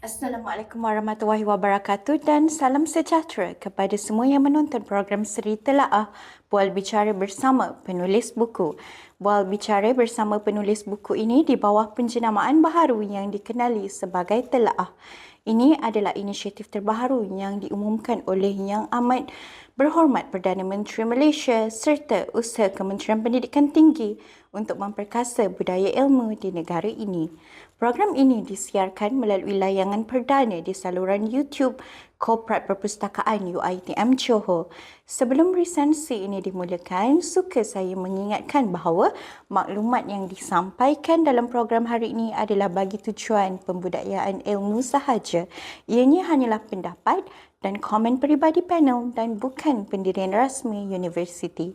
Assalamualaikum warahmatullahi wabarakatuh dan salam sejahtera kepada semua yang menonton program Seri Telaah Bual Bicara bersama penulis buku. Bual Bicara bersama penulis buku ini di bawah penjenamaan baharu yang dikenali sebagai Telaah. Ini adalah inisiatif terbaru yang diumumkan oleh Yang Amat Berhormat Perdana Menteri Malaysia serta usaha Kementerian Pendidikan Tinggi untuk memperkasa budaya ilmu di negara ini. Program ini disiarkan melalui layangan perdana di saluran YouTube Korporat Perpustakaan UiTM Johor. Sebelum resensi ini dimulakan, suka saya mengingatkan bahawa maklumat yang disampaikan dalam program hari ini adalah bagi tujuan pembudayaan ilmu sahaja. Ianya hanyalah pendapat dan komen peribadi panel dan bukan pendirian rasmi universiti.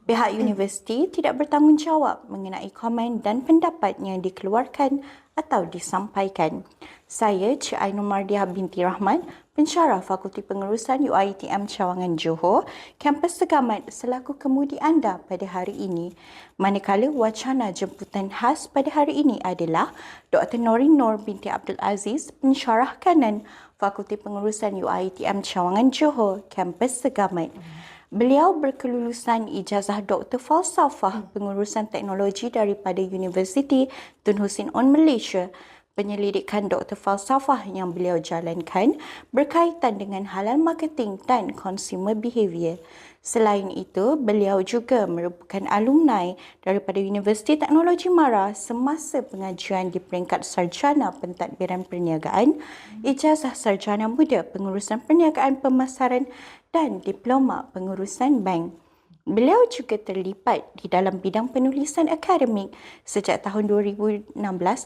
Pihak universiti tidak bertanggungjawab mengenai komen dan pendapat yang dikeluarkan atau disampaikan. Saya Cik Ainur Mardiah binti Rahman, pensyarah Fakulti Pengurusan UiTM Cawangan Johor, kampus Segamat selaku kemudi anda pada hari ini. Manakala wacana jemputan khas pada hari ini adalah Dr. Norin Noor binti Abdul Aziz, pensyarah kanan Fakulti Pengurusan UiTM Cawangan Johor, kampus Segamat. Beliau berkelulusan ijazah Doktor Falsafah Pengurusan Teknologi daripada Universiti Tun Hussein On Malaysia. Penyelidikan Doktor Falsafah yang beliau jalankan berkaitan dengan halal marketing dan consumer behaviour. Selain itu, beliau juga merupakan alumni daripada Universiti Teknologi Mara semasa pengajian di peringkat Sarjana Pentadbiran Perniagaan, ijazah Sarjana Muda Pengurusan Perniagaan Pemasaran dan Diploma Pengurusan Bank. Beliau juga terlibat di dalam bidang penulisan akademik sejak tahun 2016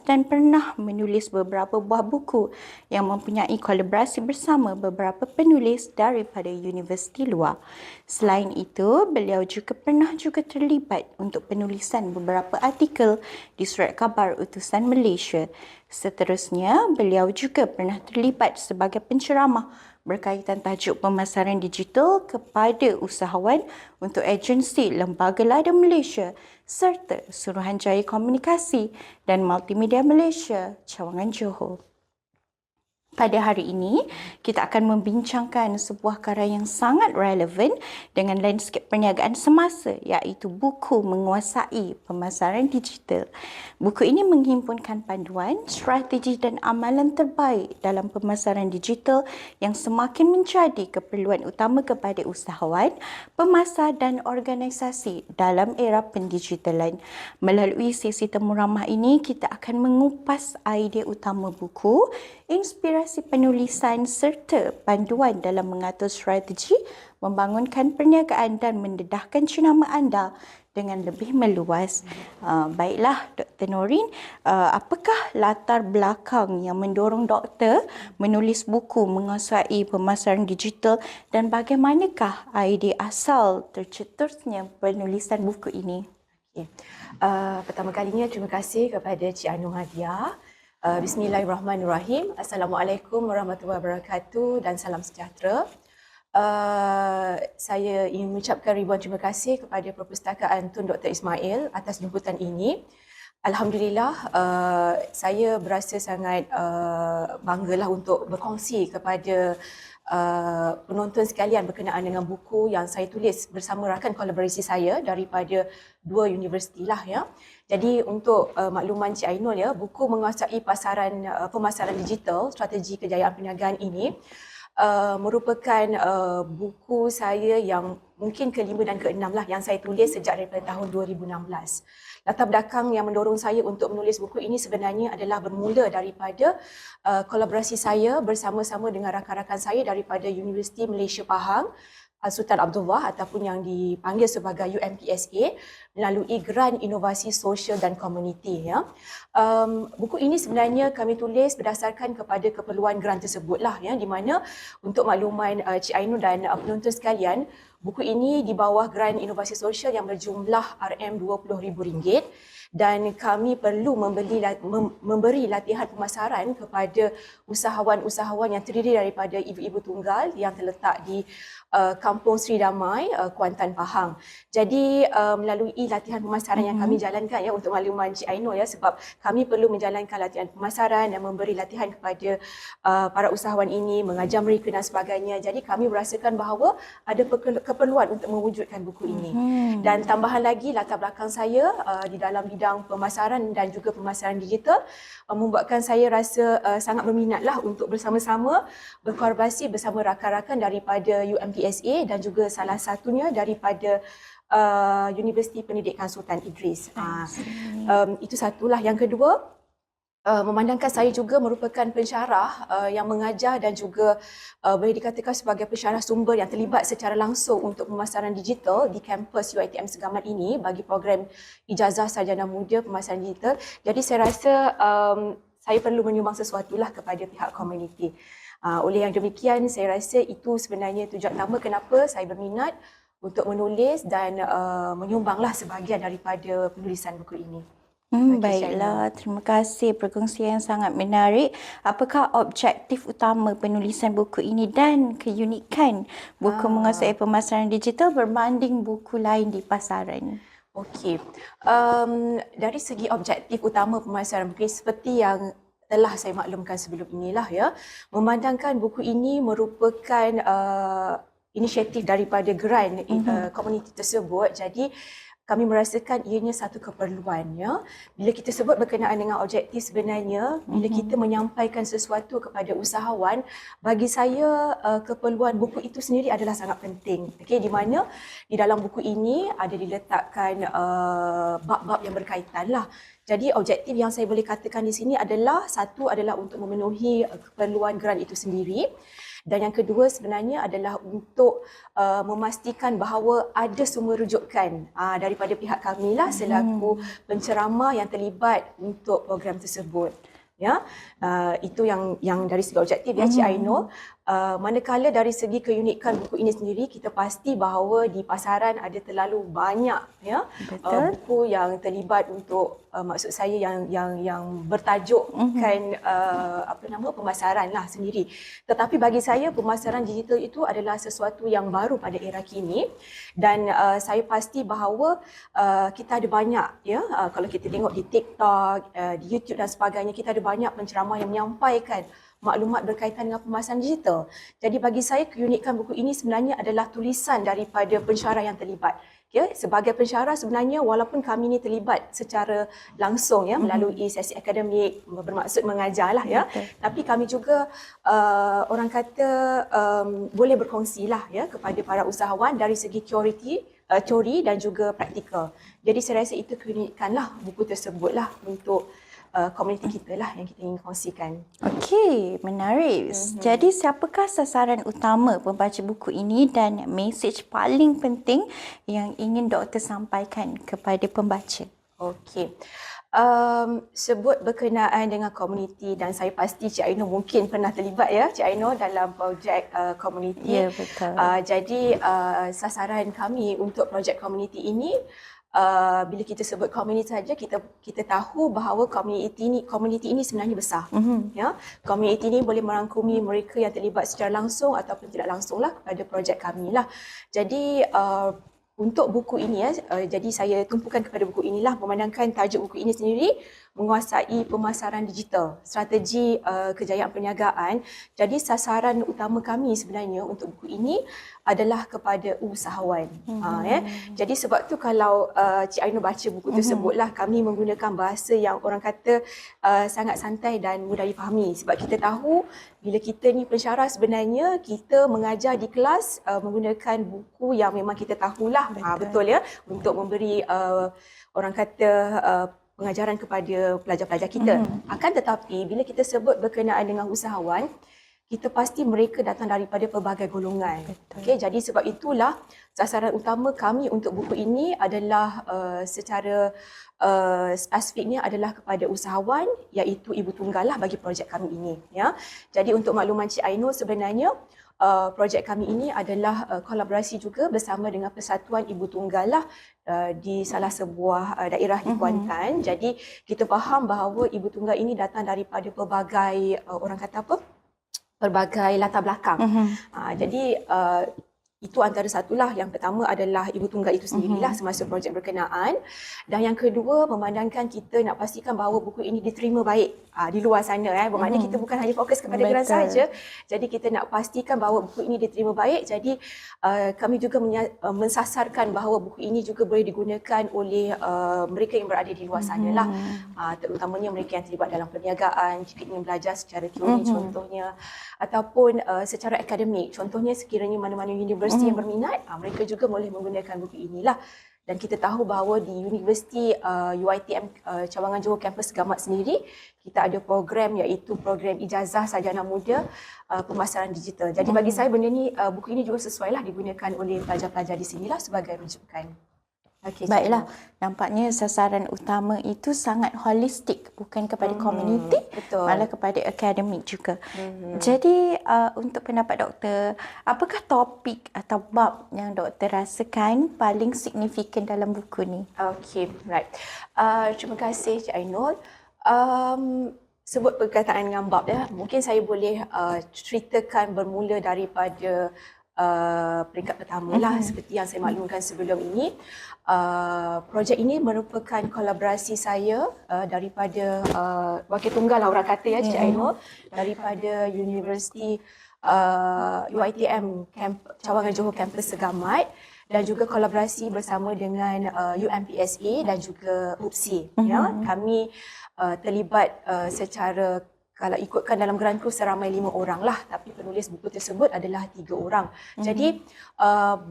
dan pernah menulis beberapa buah buku yang mempunyai kolaborasi bersama beberapa penulis daripada universiti luar. Selain itu, beliau juga pernah terlibat untuk penulisan beberapa artikel di Surat Khabar Utusan Malaysia. Seterusnya, beliau juga pernah terlibat sebagai penceramah berkaitan tajuk pemasaran digital kepada usahawan untuk agensi Lembaga Lada Malaysia serta Suruhanjaya Komunikasi dan Multimedia Malaysia, Cawangan Johor. Pada hari ini, kita akan membincangkan sebuah karya yang sangat relevan dengan landscape perniagaan semasa, iaitu buku Menguasai Pemasaran Digital. Buku ini menghimpunkan panduan, strategi dan amalan terbaik dalam pemasaran digital yang semakin menjadi keperluan utama kepada usahawan, pemasar dan organisasi dalam era pendigitalan. Melalui sesi temu ramah ini, kita akan mengupas idea utama buku, inspirasi penulisan serta panduan dalam mengatur strategi, membangunkan perniagaan dan mendedahkan jenama anda dengan lebih meluas. Baiklah Dr. Norin, apakah latar belakang yang mendorong doktor menulis buku Menguasai Pemasaran Digital dan bagaimanakah idea asal tercetusnya penulisan buku ini? Okay. Pertama kalinya terima kasih kepada Cik Ainur Mardiah. Bismillahirrahmanirrahim. Assalamualaikum warahmatullahi wabarakatuh dan salam sejahtera. Saya ingin mengucapkan ribuan terima kasih kepada Perpustakaan Tun Dr. Ismail atas jemputan ini. Alhamdulillah, saya berasa sangat banggalah untuk berkongsi kepada penonton sekalian berkenaan dengan buku yang saya tulis bersama rakan kolaborasi saya daripada dua universiti lah ya. Jadi untuk makluman Cik Ainul ya, buku Menguasai Pemasaran Digital, Strategi Kejayaan Perniagaan ini merupakan buku saya yang mungkin ke-5 dan ke-6 lah yang saya tulis sejak daripada tahun 2016. Latar belakang yang mendorong saya untuk menulis buku ini sebenarnya adalah bermula daripada kolaborasi saya bersama-sama dengan rakan-rakan saya daripada Universiti Malaysia Pahang, Sultan Abdullah ataupun yang dipanggil sebagai UMPSA melalui Grant Inovasi Sosial dan Komuniti ya. Buku ini sebenarnya kami tulis berdasarkan kepada keperluan grant tersebutlah ya, di mana untuk makluman Cik Ainur dan penonton sekalian, buku ini di bawah Grant Inovasi Sosial yang berjumlah RM20,000 dan kami perlu memberi latihan pemasaran kepada usahawan-usahawan yang terdiri daripada ibu-ibu tunggal yang terletak di Kampung Sri Damai, Kuantan, Pahang. Jadi melalui latihan pemasaran yang kami jalankan ya, untuk makluman Cik Ainul ya, sebab kami perlu menjalankan latihan pemasaran dan memberi latihan kepada para usahawan ini, mengajar mereka dan sebagainya. Jadi kami merasakan bahawa ada keperluan untuk mewujudkan buku ini. Dan tambahan lagi, latar belakang saya di dalam bidang pemasaran dan juga pemasaran digital membuatkan saya rasa sangat berminatlah untuk bersama-sama berkolaborasi bersama rakan-rakan daripada UMPSA dan juga salah satunya daripada Universiti Pendidikan Sultan Idris. Itu satulah. Yang kedua, memandangkan saya juga merupakan pensyarah yang mengajar dan juga boleh dikatakan sebagai pensyarah sumber yang terlibat secara langsung untuk pemasaran digital di kampus UiTM Segamat ini bagi program ijazah sarjana muda pemasaran digital. Jadi saya rasa saya perlu menyumbang sesuatu lah kepada pihak komuniti. Oleh yang demikian, saya rasa itu sebenarnya tujuan utama kenapa saya berminat untuk menulis dan menyumbanglah sebahagian daripada penulisan buku ini. Baiklah, terima kasih perkongsian yang sangat menarik. Apakah objektif utama penulisan buku ini dan keunikan buku menguasai pemasaran digital berbanding buku lain di pasaran? Okey, dari segi objektif utama pemasaran mungkin seperti yang telah saya maklumkan sebelum inilah ya, memandangkan buku ini merupakan inisiatif daripada grant komuniti tersebut. Jadi kami merasakan ianya satu keperluan ya. Bila kita sebut berkenaan dengan objektif sebenarnya, bila kita menyampaikan sesuatu kepada usahawan, bagi saya keperluan buku itu sendiri adalah sangat penting. Okey, di mana di dalam buku ini ada diletakkan bab-bab yang berkaitan lah. Jadi objektif yang saya boleh katakan di sini adalah, satu adalah untuk memenuhi keperluan grant itu sendiri. Dan yang kedua sebenarnya adalah untuk memastikan bahawa ada sumber rujukan daripada pihak kami lah selaku penceramah yang terlibat untuk program tersebut. Ya, itu yang dari segi objektif ya Cik Ainul. Manakala dari segi keunikan buku ini sendiri, kita pasti bahawa di pasaran ada terlalu banyak ya buku yang terlibat untuk maksud saya yang bertajukkan pemasaran lah sendiri. Tetapi bagi saya pemasaran digital itu adalah sesuatu yang baru pada era kini, dan saya pasti bahawa kita ada banyak ya, kalau kita tengok di TikTok, di YouTube dan sebagainya, kita ada banyak penceramah yang menyampaikan maklumat berkaitan dengan pemasaran digital. Jadi bagi saya keunikan buku ini sebenarnya adalah tulisan daripada pensyarah yang terlibat. Ya, sebagai pensyarah sebenarnya walaupun kami ini terlibat secara langsung ya melalui sesi akademik bermaksud mengajarlah ya, tapi kami juga orang kata boleh berkongsilah ya kepada para usahawan dari segi teori dan juga praktikal. Jadi saya rasa itu keunikanlah buku tersebutlah untuk komuniti kita lah yang kita ingin kongsikan. Okey, menarik. Jadi siapakah sasaran utama pembaca buku ini dan mesej paling penting yang ingin doktor sampaikan kepada pembaca? Okey. Sebut berkenaan dengan komuniti, dan saya pasti Cik Ainul mungkin pernah terlibat ya Cik Ainul dalam projek komuniti. Ya, betul. Jadi sasaran kami untuk projek komuniti ini, bila kita sebut komuniti saja, kita tahu bahawa komuniti ini sebenarnya besar. Ya, komuniti ini boleh merangkumi mereka yang terlibat secara langsung ataupun tidak langsunglah kepada projek kami lah. Jadi untuk buku ini jadi saya tumpukan kepada buku inilah, memandangkan tajuk buku ini sendiri menguasai pemasaran digital, strategi kejayaan perniagaan. Jadi sasaran utama kami sebenarnya untuk buku ini adalah kepada usahawan. Jadi sebab tu kalau Cik Ainul baca buku tersebutlah, kami menggunakan bahasa yang orang kata sangat santai dan mudah difahami. Sebab kita tahu bila kita ni pensyarah sebenarnya kita mengajar di kelas menggunakan buku yang memang kita tahulah. Betul ya, untuk memberi orang kata pengajaran kepada pelajar-pelajar kita. Akan tetapi bila kita sebut berkenaan dengan usahawan, kita pasti mereka datang daripada pelbagai golongan. Okey, jadi sebab itulah sasaran utama kami untuk buku ini adalah secara spesifiknya adalah kepada usahawan, iaitu ibu tunggal lah bagi projek kami ini ya. Jadi untuk makluman Cik Ainul, sebenarnya projek kami ini adalah kolaborasi juga bersama dengan Persatuan Ibu Tunggal lah di salah sebuah daerah di Kuantan. Jadi kita faham bahawa ibu tunggal ini datang daripada pelbagai orang kata apa? Pelbagai latar belakang. Jadi itu antara satulah. Yang pertama adalah ibu tunggal itu sendirilah semasa projek berkenaan. Dan yang kedua, memandangkan kita nak pastikan bahawa buku ini diterima baik di luar sana. Bermakna kita bukan hanya fokus kepada geran saja. Jadi kita nak pastikan bahawa buku ini diterima baik. Jadi kami juga mensasarkan bahawa buku ini juga boleh digunakan oleh mereka yang berada di luar sana lah. Terutamanya mereka yang terlibat dalam perniagaan, jika ingin belajar secara teori contohnya, ataupun secara akademik. Contohnya sekiranya mana-mana universiti yang berminat, mereka juga boleh menggunakan buku inilah. Dan kita tahu bahawa di Universiti UiTM Cawangan Johor Kampus Gamat sendiri, kita ada program iaitu program ijazah sarjana muda pemasaran digital. Jadi bagi saya benda ni, buku ini juga sesuailah digunakan oleh pelajar-pelajar di sinilah sebagai rujukan. Okay, baiklah, nampaknya sasaran utama itu sangat holistik, bukan kepada komuniti, malah kepada akademik juga. Jadi untuk pendapat doktor, apakah topik atau bab yang doktor rasakan paling signifikan dalam buku ni? Okay, right. Terima kasih Cik Ainul. Sebut perkataan dengan bab mungkin saya boleh ceritakan bermula daripada peringkat pertama lah, seperti yang saya maklumkan sebelum ini. Projek ini merupakan kolaborasi saya daripada wakil tunggal lah orang kata Cik Ainul, daripada Universiti UiTM Cawangan Johor Kampus Segamat, dan juga kolaborasi bersama dengan UMPSA dan juga UPSI. Kami terlibat secara, kalau ikutkan dalam geran tu seramai 5 orang lah, tapi penulis buku tersebut adalah 3 orang. Jadi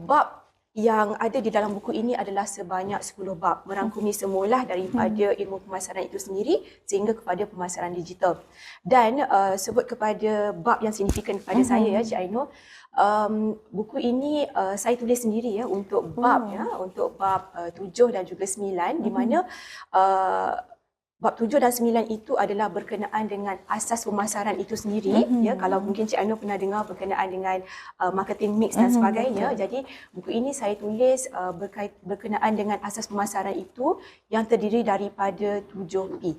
bab yang ada di dalam buku ini adalah sebanyak 10 bab, merangkumi semualah daripada ilmu pemasaran itu sendiri sehingga kepada pemasaran digital. Dan sebut kepada bab yang signifikan kepada saya Cik Ainul, buku ini saya tulis sendiri untuk bab untuk bab 7 dan juga 9, di mana bab 7 dan 9 itu adalah berkenaan dengan asas pemasaran itu sendiri. Kalau mungkin Cik Ainul pernah dengar berkenaan dengan marketing mix dan sebagainya. Jadi buku ini saya tulis berkenaan dengan asas pemasaran itu yang terdiri daripada 7P.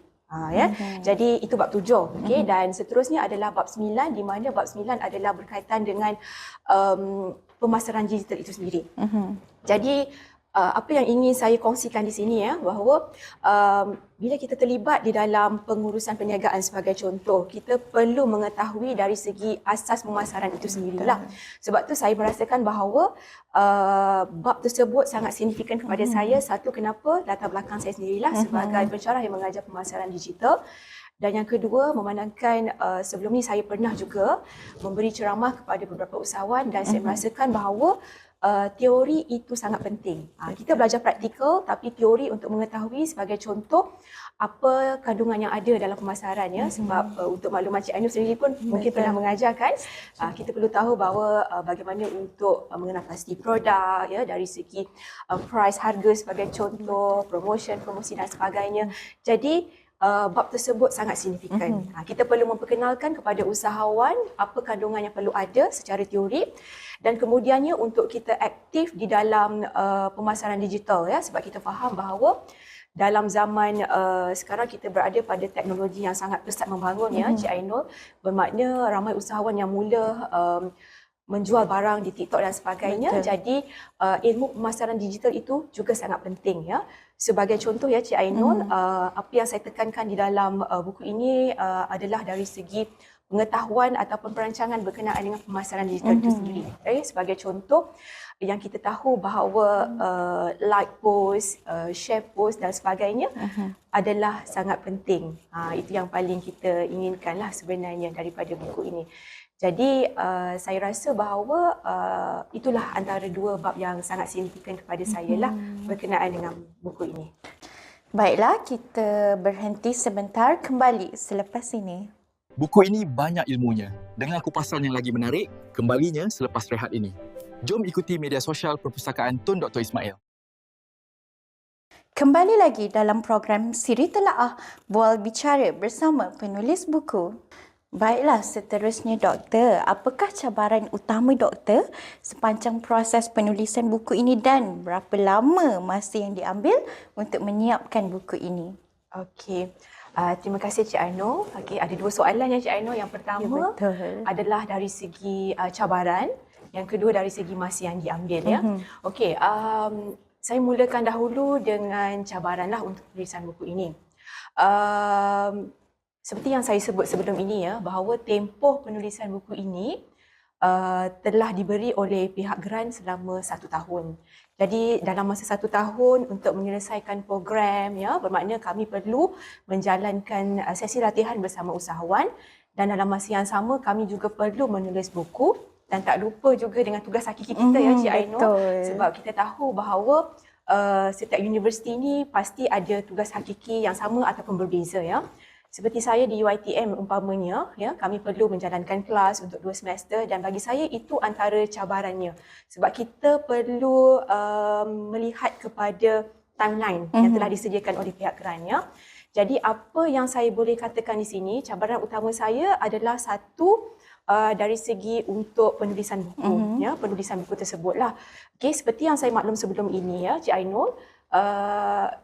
Jadi itu bab 7. Dan seterusnya adalah bab 9, di mana bab 9 adalah berkaitan dengan pemasaran digital itu sendiri. Jadi apa yang ingin saya kongsikan di sini bahawa bila kita terlibat di dalam pengurusan perniagaan sebagai contoh, kita perlu mengetahui dari segi asas pemasaran itu sendirilah. Sebab tu saya merasakan bahawa bab tersebut sangat signifikan kepada saya. Satu, kenapa? Latar belakang saya sendirilah sebagai pensyarah yang mengajar pemasaran digital. Dan yang kedua, memandangkan sebelum ni saya pernah juga memberi ceramah kepada beberapa usahawan, dan saya merasakan bahawa teori itu sangat penting. Kita belajar praktikal, tapi teori untuk mengetahui sebagai contoh apa kandungan yang ada dalam pemasaran sebab untuk makluman Cik Ainul sendiri pun mungkin pernah mengajarkan, kita perlu tahu bahawa bagaimana untuk mengenal pasti produk dari segi price, harga sebagai contoh, promosi dan sebagainya. Jadi bab tersebut sangat signifikan. Kita perlu memperkenalkan kepada usahawan apa kandungan yang perlu ada secara teori, dan kemudiannya untuk kita aktif di dalam pemasaran digital sebab kita faham bahawa dalam zaman sekarang kita berada pada teknologi yang sangat pesat membangun Cik Ainul, bermakna ramai usahawan yang mula menjual barang di TikTok dan sebagainya. Jadi ilmu pemasaran digital itu juga sangat penting Sebagai contoh Cik Ainul, apa yang saya tekankan di dalam buku ini adalah dari segi pengetahuan ataupun perancangan berkenaan dengan pemasaran digital itu sendiri. Sebagai contoh, yang kita tahu bahawa like post, share post dan sebagainya adalah sangat penting. Itu yang paling kita inginkanlah sebenarnya daripada buku ini. Jadi saya rasa bahawa itulah antara 2 bab yang sangat signifikan kepada saya lah berkenaan dengan buku ini. Baiklah, kita berhenti sebentar, kembali selepas ini. Buku ini banyak ilmunya. Dengan kupasan yang lagi menarik, kembalinya selepas rehat ini. Jom ikuti media sosial Perpustakaan Tun Dr. Ismail. Kembali lagi dalam program Siri Telaah Bual Bicara bersama penulis buku. Baiklah, seterusnya doktor, apakah cabaran utama doktor sepanjang proses penulisan buku ini dan berapa lama masa yang diambil untuk menyiapkan buku ini? Okey. Terima kasih Cik Ainul. Ada 2 soalan Cik Ainul. Yang pertama adalah dari segi cabaran. yang kedua dari segi masa yang diambil ya. Okey, saya mulakan dahulu dengan cabaranlah untuk penulisan buku ini. Seperti yang saya sebut sebelum ini ya, bahawa tempoh penulisan buku ini telah diberi oleh pihak Grant selama 1 tahun. Jadi dalam masa 1 tahun untuk menyelesaikan program ya, bermakna kami perlu menjalankan sesi latihan bersama usahawan dan dalam masa yang sama kami juga perlu menulis buku dan tak lupa juga dengan tugas hakiki kita ya Cik Ainur, sebab kita tahu bahawa setiap universiti ni pasti ada tugas hakiki yang sama ataupun berbeza ya. Seperti saya di UiTM umpamanya, ya, kami perlu menjalankan kelas untuk 2 semester dan bagi saya itu antara cabarannya. Sebab kita perlu melihat kepada timeline yang telah disediakan oleh pihak Grant. Ya. Jadi apa yang saya boleh katakan di sini, cabaran utama saya adalah satu dari segi untuk penulisan buku, ya, penulisan buku tersebutlah. Okay, seperti yang saya maklum sebelum ini, ya, Cik Ainul,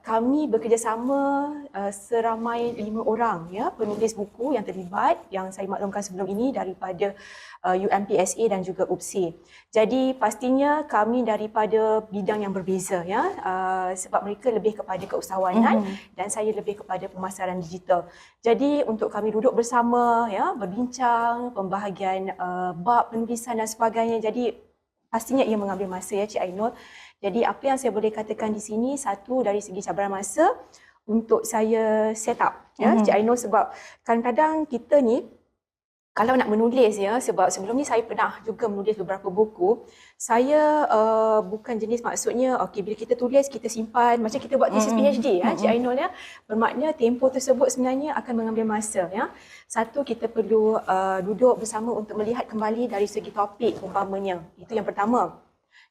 kami bekerjasama seramai 5 orang ya penulis buku yang terlibat yang saya maklumkan sebelum ini daripada UMPSA dan juga UPSI. Jadi pastinya kami daripada bidang yang berbeza ya sebab mereka lebih kepada keusahawanan dan saya lebih kepada pemasaran digital. Jadi untuk kami duduk bersama ya berbincang pembahagian bab penulisan dan sebagainya. Jadi pastinya ia mengambil masa ya Cik Ainul. Jadi apa yang saya boleh katakan di sini, satu dari segi cabaran masa untuk saya set up ya Cik Ainul, sebab kadang-kadang kita ni kalau nak menulis ya, sebab sebelum ni saya pernah juga menulis beberapa buku. Saya bukan jenis maksudnya okey bila kita tulis kita simpan macam kita buat tesis PhD ya Cik Ainul ya. Bermakna tempoh tersebut sebenarnya akan mengambil masa ya. Satu, kita perlu duduk bersama untuk melihat kembali dari segi topik umpamanya. Itu yang pertama.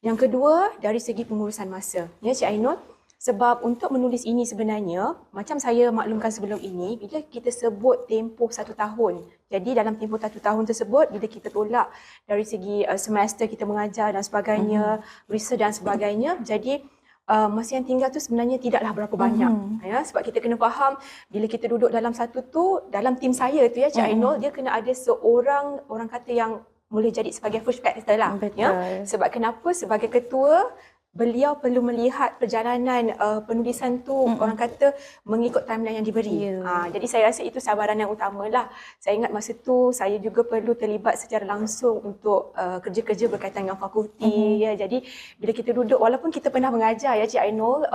Yang kedua, dari segi pengurusan masa. Ya Cik Ainul, sebab untuk menulis ini sebenarnya, macam saya maklumkan sebelum ini, bila kita sebut tempoh 1 tahun. Jadi dalam tempoh 1 tahun tersebut, bila kita tolak dari segi semester kita mengajar dan sebagainya, research dan sebagainya, jadi masa yang tinggal tu sebenarnya tidaklah berapa banyak. Ya, sebab kita kena faham, bila kita duduk dalam satu tu, dalam tim saya tu ya Cik Ainul, dia kena ada seorang, orang kata yang boleh jadi sebagai first factor lah. Ya? Sebab kenapa? Sebagai ketua, beliau perlu melihat perjalanan penulisan tu orang kata mengikut timeline yang diberi. Jadi saya rasa itu cabaran yang utama lah. Saya ingat masa tu saya juga perlu terlibat secara langsung untuk kerja-kerja berkaitan dengan fakulti. Ya. Jadi bila kita duduk, walaupun kita pernah mengajar ya Cik Ainul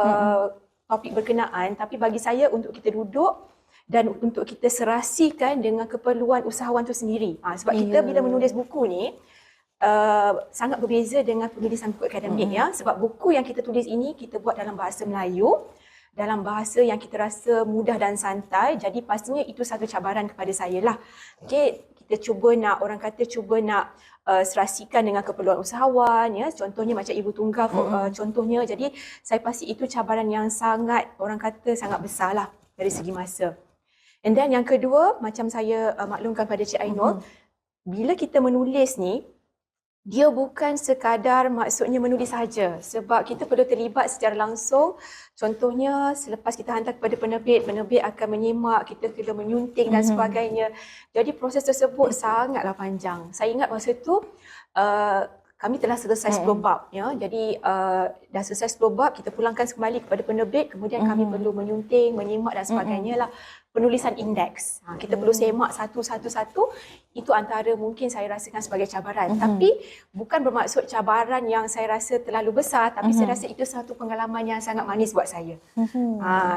topik berkenaan, tapi bagi saya untuk kita duduk dan untuk kita serasikan dengan keperluan usahawan tu sendiri. Sebab kita bila menulis buku ni sangat berbeza dengan penulisan buku akademik ya. Sebab buku yang kita tulis ini kita buat dalam bahasa Melayu, dalam bahasa yang kita rasa mudah dan santai. Jadi pastinya itu satu cabaran kepada saya lah. Okay, kita cuba nak, orang kata cuba nak serasikan dengan keperluan usahawan ya. Contohnya macam ibu tunggal contohnya. Jadi saya pasti itu cabaran yang sangat, orang kata sangat besar lah dari segi masa. And then yang kedua, macam saya maklumkan pada Cik Ainul, bila kita menulis ni, dia bukan sekadar maksudnya menulis sahaja. Sebab kita perlu terlibat secara langsung. Contohnya, selepas kita hantar kepada penerbit, penerbit akan menyimak, kita kena menyunting dan sebagainya. Jadi proses tersebut sangatlah panjang. Saya ingat masa tu, kami telah selesai 10 bab ya. Jadi dah selesai 10 bab, kita pulangkan kembali kepada penerbit, kemudian kami perlu menyunting, menyimak dan sebagainya lah. Penulisan indeks. Kita perlu semak satu-satu. Itu antara mungkin saya rasakan sebagai cabaran. Tapi bukan bermaksud cabaran yang saya rasa terlalu besar, tapi saya rasa itu satu pengalaman yang sangat manis buat saya.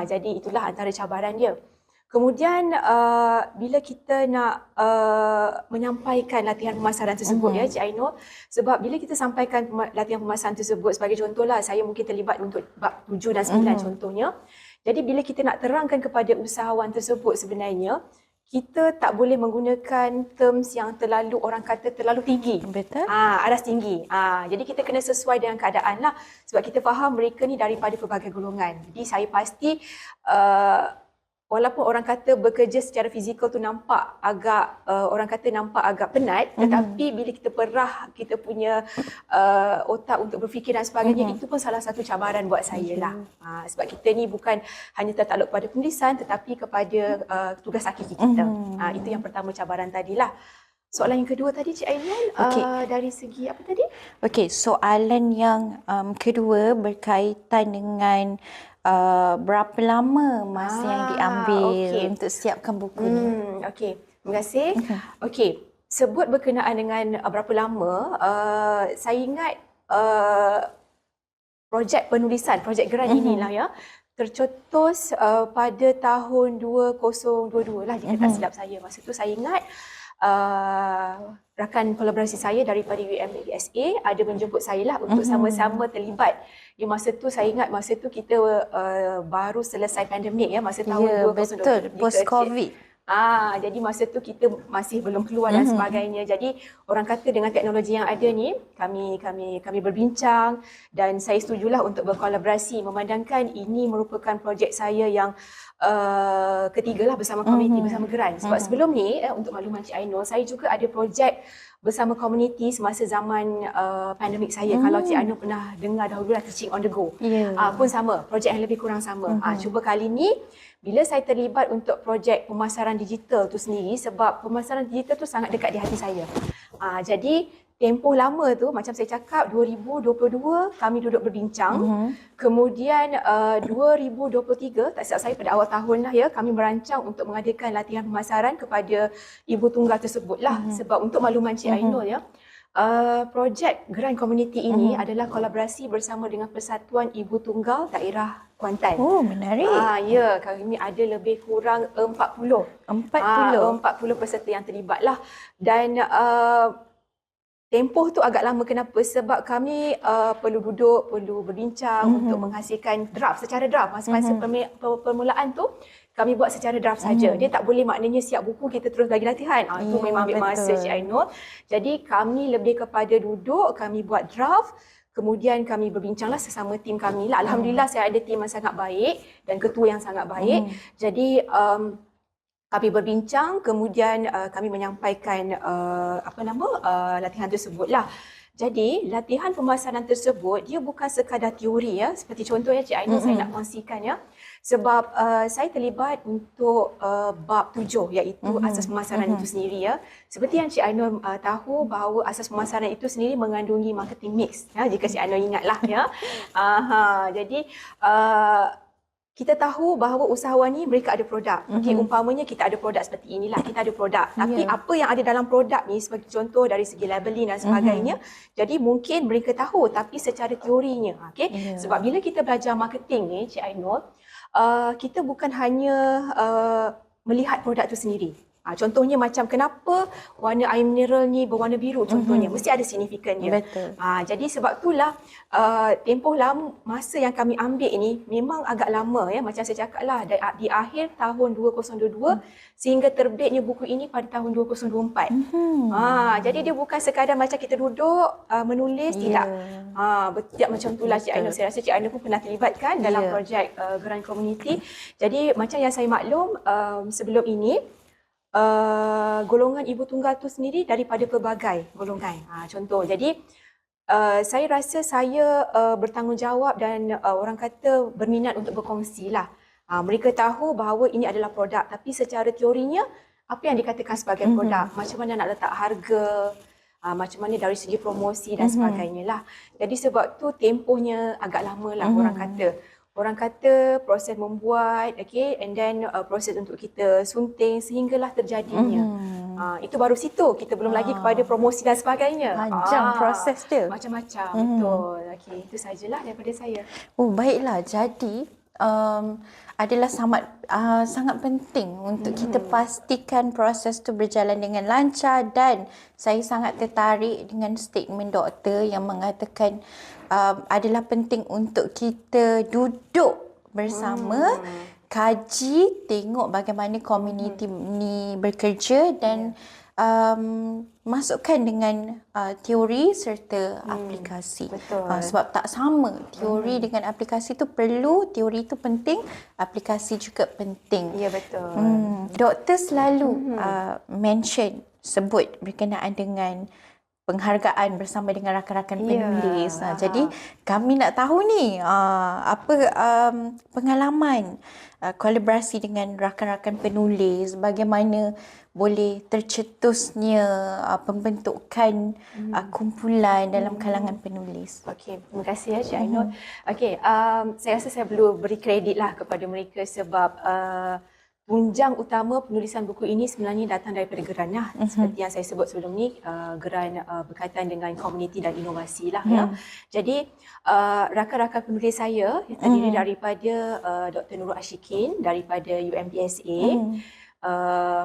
Jadi itulah antara cabaran dia. Kemudian bila kita nak menyampaikan latihan pemasaran tersebut ya Cik Ainul, sebab bila kita sampaikan latihan pemasaran tersebut, sebagai contohlah saya mungkin terlibat untuk bab 7 dan 9 contohnya. Jadi bila kita nak terangkan kepada usahawan tersebut sebenarnya, kita tak boleh menggunakan terms yang terlalu, orang kata terlalu tinggi. Betul. Aras tinggi. Jadi kita kena sesuai dengan keadaan lah. Sebab kita faham mereka ni daripada pelbagai golongan. Jadi saya pasti walaupun orang kata bekerja secara fizikal tu nampak agak orang kata nampak agak penat, tetapi bila kita perah kita punya otak untuk berfikir dan sebagainya, itu pun salah satu cabaran buat saya lah. Sebab kita ni bukan hanya tertakluk pada penulisan tetapi kepada tugas hakiki kita. Itu yang pertama cabaran tadilah. Soalan yang kedua tadi Cik Ainul, Okey. dari segi apa tadi? Okey, soalan yang kedua berkaitan dengan berapa lama masa yang diambil Okey. untuk siapkan buku ni? Okey. Terima kasih. Okey, sebut berkenaan dengan berapa lama, saya ingat projek penulisan, projek geran inilah ya, tercetus pada tahun 2022 lah jika tak silap saya. Masa tu saya ingat rakan kolaborasi saya daripada UMASA ada menjemput saya lah untuk sama-sama terlibat. Di masa tu saya ingat masa tu kita baru selesai pandemik ya, masa tahun Ya, 2020. betul. Post-COVID. Jadi masa tu kita masih belum keluar dan sebagainya. Jadi orang kata dengan teknologi yang ada ni, kami berbincang dan saya setujulah untuk berkolaborasi memandangkan ini merupakan projek saya yang ketiga lah bersama komuniti, bersama geran. Sebab sebelum ni, untuk makluman Cik Ainul, saya juga ada projek bersama komuniti semasa zaman pandemik saya. Kalau Cik Ainul pernah dengar dahulu lah Teaching on the Go. Pun sama, projek yang lebih kurang sama. Cuba kali ni, bila saya terlibat untuk projek pemasaran digital tu sendiri, sebab pemasaran digital tu sangat dekat di hati saya. Jadi tempoh lama tu, macam saya cakap, 2022 kami duduk berbincang. Kemudian 2023, tak silap saya pada awal tahun lah ya, kami merancang untuk mengadakan latihan pemasaran kepada ibu tunggal tersebut lah. Sebab untuk makluman Cik Ainul ya, projek geran komuniti ini adalah kolaborasi bersama dengan Persatuan Ibu Tunggal Daerah Kuantan. Oh, menarik. Ya, kami ada lebih kurang 40. 40 peserta yang terlibat lah. Dan tempoh tu agak lama. Kenapa? Sebab kami perlu duduk, perlu berbincang untuk menghasilkan draft, secara draft. Masa permulaan tu, kami buat secara draft saja. Dia tak boleh maknanya siap buku kita terus bagi latihan. Itu memang ambil masa Cik Ainul. Jadi kami lebih kepada duduk, kami buat draft. Kemudian kami berbincanglah sesama tim kami lah. Alhamdulillah saya ada tim yang sangat baik dan ketua yang sangat baik. Jadi kami berbincang, kemudian kami menyampaikan latihan tersebut lah. Jadi latihan pemasaran tersebut dia bukan sekadar teori ya, seperti contohnya Cik Ainul saya nak kongsikan ya. Sebab saya terlibat untuk bab 7 iaitu asas pemasaran itu sendiri ya. Seperti yang Cik Ainul tahu bahawa asas pemasaran itu sendiri mengandungi marketing mix ya, jika Cik Ainul ingatlah ya. Jadi kita tahu bahawa usahawan ni mereka ada produk. Okey, umpamanya kita ada produk seperti inilah, kita ada produk. Tapi apa yang ada dalam produk ni sebagai contoh dari segi labeling dan sebagainya, jadi mungkin mereka tahu tapi secara teorinya. Okey, sebab bila kita belajar marketing ni Cik Ainul, kita bukan hanya melihat produk tu sendiri. Contohnya macam kenapa warna air mineral ni berwarna biru contohnya, mesti ada signifikannya. Betul. Jadi sebab itulah tempoh lama masa yang kami ambil ini memang agak lama ya, macam saya cakap lah di akhir tahun 2022 sehingga terbitnya buku ini pada tahun 2024. Jadi dia bukan sekadar macam kita duduk menulis, tidak. Tidak macam itulah Cik Ainul. Saya rasa Cik Ainul pun pernah terlibat kan dalam projek geran komuniti. Jadi macam yang saya maklum sebelum ini, golongan ibu tunggal tu sendiri daripada pelbagai golongan. Contoh, jadi saya rasa saya bertanggungjawab dan orang kata berminat untuk berkongsi lah. Mereka tahu bahawa ini adalah produk, tapi secara teorinya apa yang dikatakan sebagai produk, macam mana nak letak harga, macam mana dari segi promosi dan sebagainya lah. Jadi sebab tu tempohnya agak lama lah orang kata. Orang kata proses membuat, okay, and then proses untuk kita sunting sehinggalah terjadinya. Itu baru situ, kita belum lagi kepada promosi dan sebagainya. Panjang proses dia. Macam-macam, betul. Okay, itu sajalah daripada saya. Oh, baiklah. Jadi adalah sangat penting untuk kita pastikan proses tu berjalan dengan lancar, dan saya sangat tertarik dengan statement doktor yang mengatakan adalah penting untuk kita duduk bersama, kaji, tengok bagaimana komuniti ni bekerja dan masukkan dengan teori serta aplikasi. Betul. Sebab tak sama teori dengan aplikasi tu perlu, teori tu penting, aplikasi juga penting. Ya, betul. Doktor selalu sebut berkenaan dengan penghargaan bersama dengan rakan-rakan Ya, penulis. Jadi kami nak tahu ni apa pengalaman kolaborasi dengan rakan-rakan penulis, bagaimana boleh tercetusnya pembentukan kumpulan dalam kalangan penulis. Okey, terima kasih ya Cik Ainul. Okey, saya rasa saya perlu beri kredit lah kepada mereka sebab tunjang utama penulisan buku ini sebenarnya datang daripada Geran lah. Seperti yang saya sebut sebelum ni, Geran berkaitan dengan komuniti dan inovasi lah ya. Jadi rakan-rakan penulis saya yang terdiri daripada Dr. Nurul Ashikin daripada UMPSA,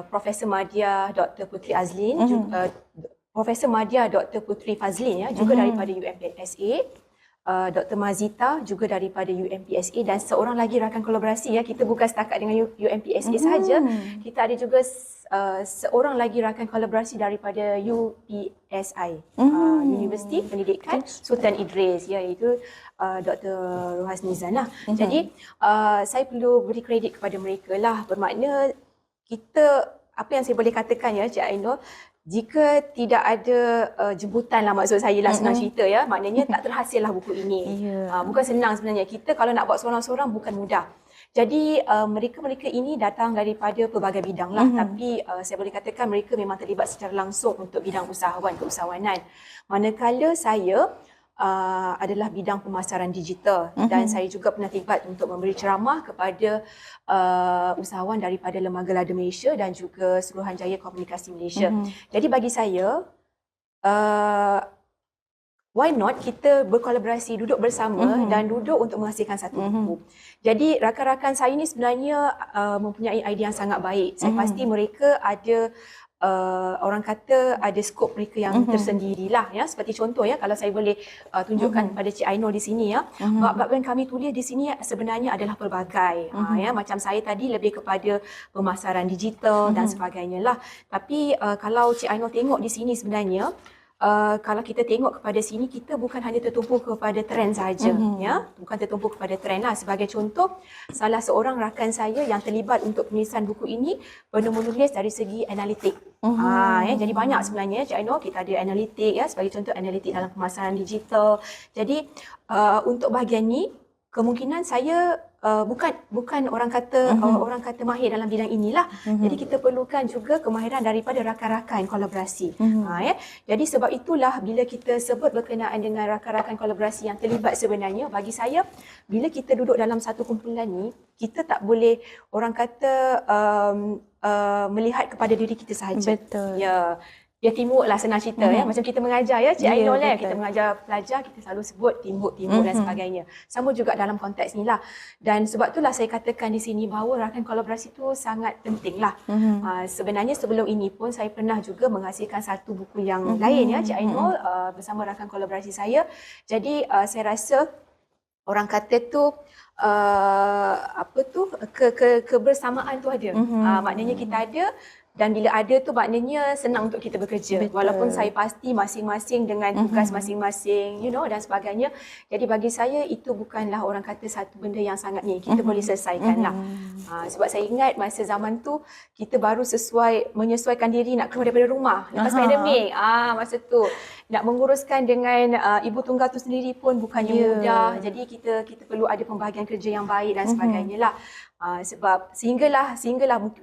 Profesor Madya Dr. Putri Azlin, juga Profesor Madya Dr. Putri Fazlin ya, juga daripada UMPSA. Dr. Mazita juga daripada UMPSA dan seorang lagi rakan kolaborasi ya. Kita bukan setakat dengan UMPSA sahaja. Kita ada juga seorang lagi rakan kolaborasi daripada UPSI, Universiti Pendidikan Sultan Idris, iaitu Dr. Rohas Nizan lah. Jadi saya perlu beri kredit kepada mereka lah. Bermakna kita, apa yang saya boleh katakan ya Cik Ainul, jika tidak ada jemputan lah, maksud saya lah, senang cerita ya, maknanya tak terhasil lah buku ini. Bukan senang sebenarnya. Kita kalau nak buat seorang-seorang bukan mudah. Jadi mereka-mereka ini datang daripada pelbagai bidang lah. Tapi saya boleh katakan mereka memang terlibat secara langsung untuk bidang usahawan, keusahawanan. Manakala saya adalah bidang pemasaran digital dan saya juga pernah terlibat untuk memberi ceramah kepada usahawan daripada Lembaga Lada Malaysia dan juga Suruhanjaya Komunikasi Malaysia. Jadi bagi saya, why not kita berkolaborasi, duduk bersama dan duduk untuk menghasilkan satu buku. Jadi rakan-rakan saya ni sebenarnya mempunyai idea yang sangat baik. Saya pasti mereka ada orang kata ada skop mereka yang tersendirilah ya. Seperti contoh ya, kalau saya boleh tunjukkan pada Cik Ainul di sini ya, bab-bab yang kami tulis di sini sebenarnya adalah pelbagai. Ya, macam saya tadi lebih kepada pemasaran digital dan sebagainya lah. Tapi kalau Cik Ainul tengok di sini sebenarnya, kalau kita tengok kepada sini, kita bukan hanya tertumpu kepada trend saja, ya, bukan tertumpu kepada trend lah. Sebagai contoh, salah seorang rakan saya yang terlibat untuk penulisan buku ini menulis dari segi analitik. Ya, jadi banyak sebenarnya Cik Ainul, kita ada analitik ya, sebagai contoh analitik dalam pemasaran digital. Jadi untuk bahagian ni kemungkinan saya bukan orang kata mahir dalam bidang inilah. Jadi kita perlukan juga kemahiran daripada rakan-rakan kolaborasi. Ya. Jadi sebab itulah bila kita sebut berkenaan dengan rakan-rakan kolaborasi yang terlibat, sebenarnya bagi saya bila kita duduk dalam satu kumpulan ni, kita tak boleh orang kata melihat kepada diri kita sahaja. Betul. Ya. Dia teamwork lah, senang cerita ya. Macam kita mengajar ya, Cik Ainul ya. Kita mengajar pelajar, kita selalu sebut teamwork dan sebagainya. Sama juga dalam konteks ni lah. Dan sebab itulah saya katakan di sini bahawa rakan kolaborasi tu sangat penting lah. Sebenarnya sebelum ini pun saya pernah juga menghasilkan satu buku yang lain ya, Cik Ainul, bersama rakan kolaborasi saya. Jadi saya rasa orang kata tu kebersamaan tu ada. Maknanya kita ada. Dan bila ada tu maknanya senang untuk kita bekerja. Betul. Walaupun saya pasti masing-masing dengan tugas masing-masing, dan sebagainya. Jadi bagi saya itu bukanlah orang kata satu benda yang sangat ni. Kita boleh selesaikan lah. Sebab saya ingat masa zaman tu kita baru menyesuaikan diri nak keluar daripada rumah. Lepas pandemik. Masa tu nak menguruskan dengan ibu tunggal tu sendiri pun bukannya mudah. Jadi kita perlu ada pembahagian kerja yang baik dan sebagainya lah. Sebab sehinggalah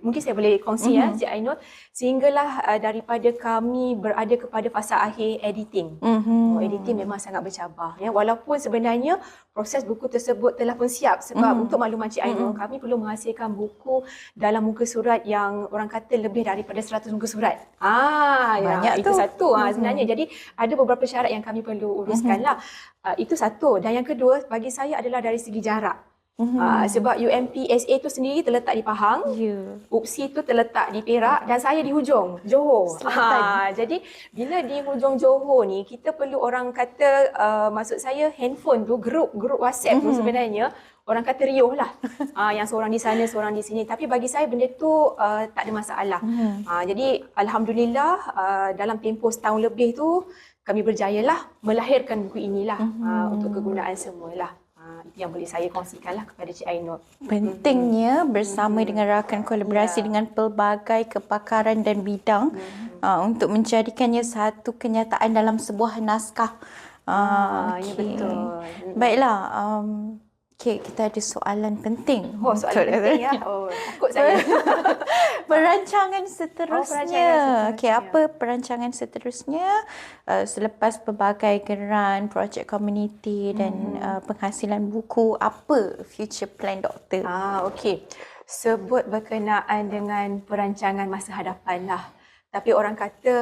mungkin saya boleh kongsi ya Cik Ainul, sehinggalah daripada kami berada kepada fasa akhir editing. Editing memang sangat bercabar ya, walaupun sebenarnya proses buku tersebut telah pun siap. Sebab untuk makluman Cik Ainul, kami perlu menghasilkan buku dalam muka surat yang orang kata lebih daripada 100 muka surat. Banyak itu tu. satu sebenarnya. Jadi ada beberapa syarat yang kami perlu uruskan lah. Itu satu. Dan yang kedua bagi saya adalah dari segi jarak. Sebab UMPSA tu sendiri terletak di Pahang, UPSI tu terletak di Perak dan saya di hujung Johor. Jadi bila di hujung Johor ni kita perlu orang kata maksud saya handphone tu, grup WhatsApp tu sebenarnya orang kata riuh lah. Yang seorang di sana, seorang di sini. Tapi bagi saya benda tu tak ada masalah. Jadi alhamdulillah dalam tempoh setahun lebih tu kami berjayalah melahirkan buku inilah untuk kegunaan semualah. Itu yang boleh saya kongsikanlah kepada Cik Ainul. Pentingnya bersama dengan rakan kolaborasi dengan pelbagai kepakaran dan bidang untuk menjadikannya satu kenyataan dalam sebuah naskah. Ya Okey. betul. Baiklah, okey, kita ada soalan penting. Oh, soalan penting ya. Oh, takut saya. Perancangan seterusnya. perancangan Okey, seterusnya. apa perancangan seterusnya selepas pelbagai geran, projek komuniti dan penghasilan buku, apa future plan doktor? Okey. Sebut berkenaan dengan perancangan masa hadapan lah. Tapi orang kata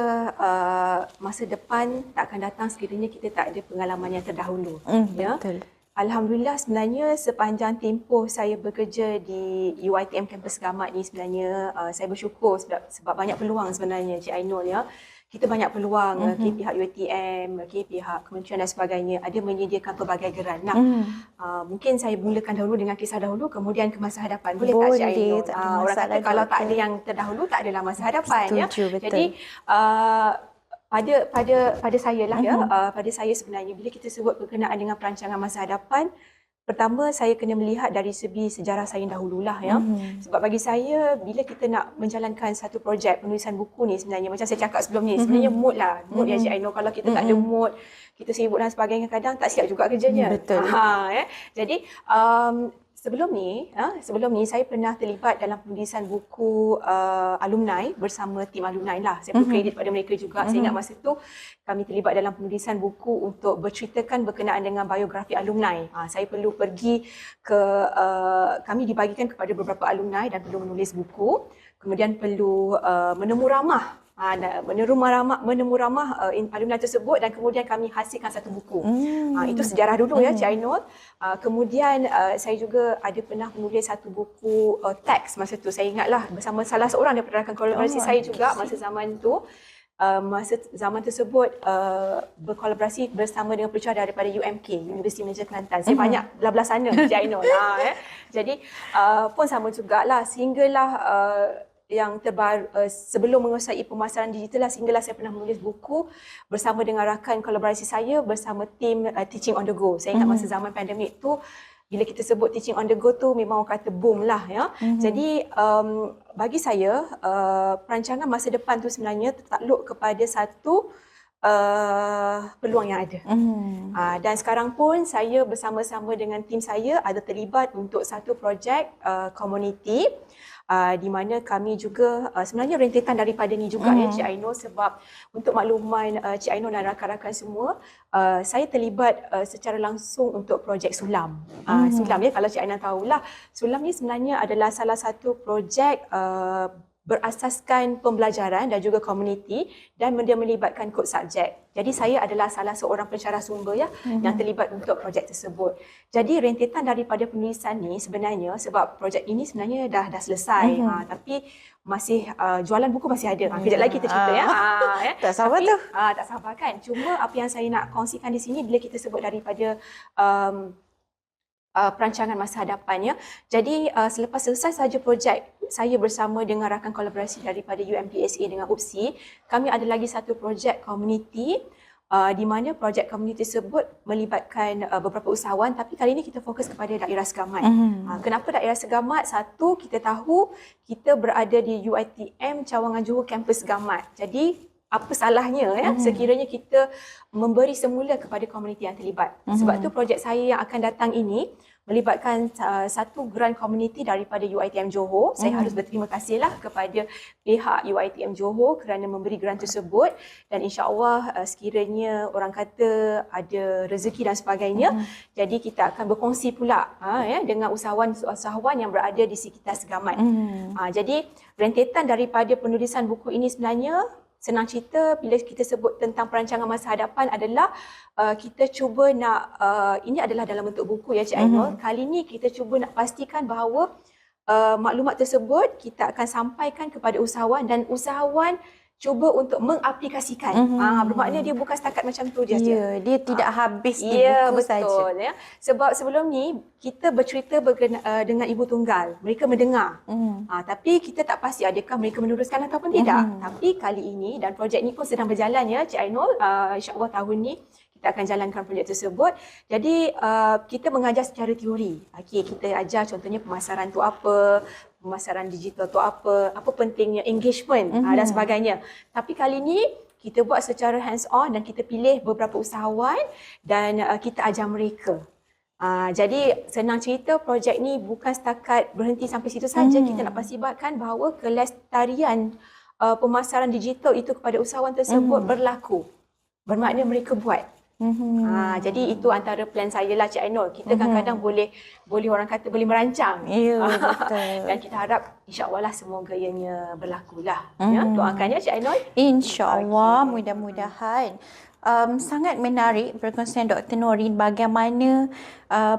masa depan tak akan datang sekiranya kita tak ada pengalaman yang terdahulu. Ya. Betul. Alhamdulillah sebenarnya sepanjang tempoh saya bekerja di UiTM Kampus Gamat ni sebenarnya saya bersyukur sebab banyak peluang sebenarnya Cik Ainul ya. Kita banyak peluang pihak UiTM, pihak kementerian dan sebagainya ada menyediakan pelbagai geran. Nah, mungkin saya mulakan dahulu dengan kisah dahulu kemudian ke masa hadapan. Boleh tak Cik Ainul? tak ada Orang kata masalah, kalau tak ada doktor. yang terdahulu tak adalah masa hadapan ya. Setuju, betul. Jadi pada saya lah ya, pada saya sebenarnya bila kita sebut berkenaan dengan perancangan masa hadapan, pertama saya kena melihat dari segi sejarah saya dahululah ya. Sebab bagi saya bila kita nak menjalankan satu projek penulisan buku ni sebenarnya macam saya cakap sebelum ni sebenarnya mood lah. Mood ya Cik Ainul, kalau kita tak ada mood, kita sibuk dan sebagainya kadang tak siap juga kerjanya. Betul. Ya. Jadi sebelum ni saya pernah terlibat dalam penulisan buku alumni bersama tim alumni lah. Saya perlu kredit pada mereka juga. Saya ingat masa tu kami terlibat dalam penulisan buku untuk berceritakan berkenaan dengan biografi alumni. Saya perlu pergi ke kami dibagikan kepada beberapa alumni dan perlu menulis buku. Kemudian perlu menemu ramah alumni tersebut dan kemudian kami hasilkan satu buku. Itu sejarah dulu ya Cik Ainul. Kemudian saya juga ada pernah menulis satu buku teks masa tu. Saya ingatlah bersama salah seorang daripada rakan kolaborasi saya juga masa zaman tu. Masa zaman tersebut berkolaborasi bersama dengan pencerah daripada UMK, Universiti Malaysia Kelantan. Saya banyak belah-belah sana Cik Ainul. Jadi pun sama jugalah sehinggalah yang terbaru sebelum menguasai pemasaran digital lah sehinggalah saya pernah menulis buku bersama dengan rakan kolaborasi saya bersama tim Teaching on the Go. Saya ingat masa zaman pandemik tu bila kita sebut Teaching on the Go tu memang orang kata boom lah ya. Jadi bagi saya perancangan masa depan tu sebenarnya tertakluk kepada satu peluang yang ada. Dan sekarang pun saya bersama-sama dengan tim saya ada terlibat untuk satu projek komuniti di mana kami juga sebenarnya rentetan daripada ni juga ya Cik Ainul, sebab untuk makluman Cik Ainul dan rakan-rakan semua, saya terlibat secara langsung untuk projek Sulam. Sulam ya, kalau Cik Ainul tahulah, Sulam ni sebenarnya adalah salah satu projek berasaskan pembelajaran dan juga komuniti dan dia melibatkan kod subjek. Jadi saya adalah salah seorang pensyarah sumber ya yang terlibat untuk projek tersebut. Jadi rentetan daripada penulisan ni sebenarnya sebab projek ini sebenarnya dah selesai tapi masih jualan buku masih ada. Kejap lagi kita cerita ya. Tak sabar tu. Tak sabar kan. Cuma apa yang saya nak kongsikan di sini bila kita sebut daripada perancangan masa hadapan ya. Jadi selepas selesai sahaja projek saya bersama dengan rakan kolaborasi daripada UMPSA dengan UPSI, kami ada lagi satu projek komuniti di mana projek komuniti tersebut melibatkan beberapa usahawan tapi kali ini kita fokus kepada daerah Segamat. Kenapa daerah Segamat? Satu, kita tahu kita berada di UiTM Cawangan Johor Kampus Segamat. Jadi apa salahnya ya sekiranya kita memberi semula kepada komuniti yang terlibat. Sebab tu projek saya yang akan datang ini melibatkan satu geran komuniti daripada UiTM Johor. Saya harus berterima kasihlah kepada pihak UiTM Johor kerana memberi geran tersebut dan insya-Allah sekiranya orang kata ada rezeki dan sebagainya, jadi kita akan berkongsi pula dengan usahawan-usahawan yang berada di sekitar Segamat. Jadi rentetan daripada penulisan buku ini sebenarnya senang cerita bila kita sebut tentang perancangan masa hadapan adalah kita cuba nak ini adalah dalam bentuk buku ya Cik Ainul. Kali ni kita cuba nak pastikan bahawa maklumat tersebut kita akan sampaikan kepada usahawan dan usahawan cuba untuk mengaplikasikan. Bermakna dia bukan setakat macam tu je. Ya, dia tidak habis di buku saja. Betul ya. Sebab sebelum ni kita bercerita dengan ibu tunggal. Mereka mendengar. Tapi kita tak pasti adakah mereka meneruskan ataupun tidak. Tapi kali ini dan projek ni pun sedang berjalan ya Cik Ainul. InsyaAllah tahun ni kita akan jalankan projek tersebut. Jadi kita mengajar secara teori. Kita ajar contohnya pemasaran tu apa, pemasaran digital tu apa pentingnya engagement dan sebagainya. Tapi kali ni kita buat secara hands on dan kita pilih beberapa usahawan dan kita ajar mereka. Jadi senang cerita, projek ni bukan setakat berhenti sampai situ saja. Kita nak pastikan bahawa kelestarian pemasaran digital itu kepada usahawan tersebut berlaku. Bermakna mereka buat. Jadi itu antara plan saya lah, Cik Ainul. Kita kadang-kadang boleh orang kata boleh merancang. Ya, betul. Dan kita harap insya-Allah lah semoga ianya berlaku lah. Ya, doakan ya Cik Ainul. InsyaAllah, mudah-mudahan. Sangat menarik perkongsian Dr. Norin bagaimana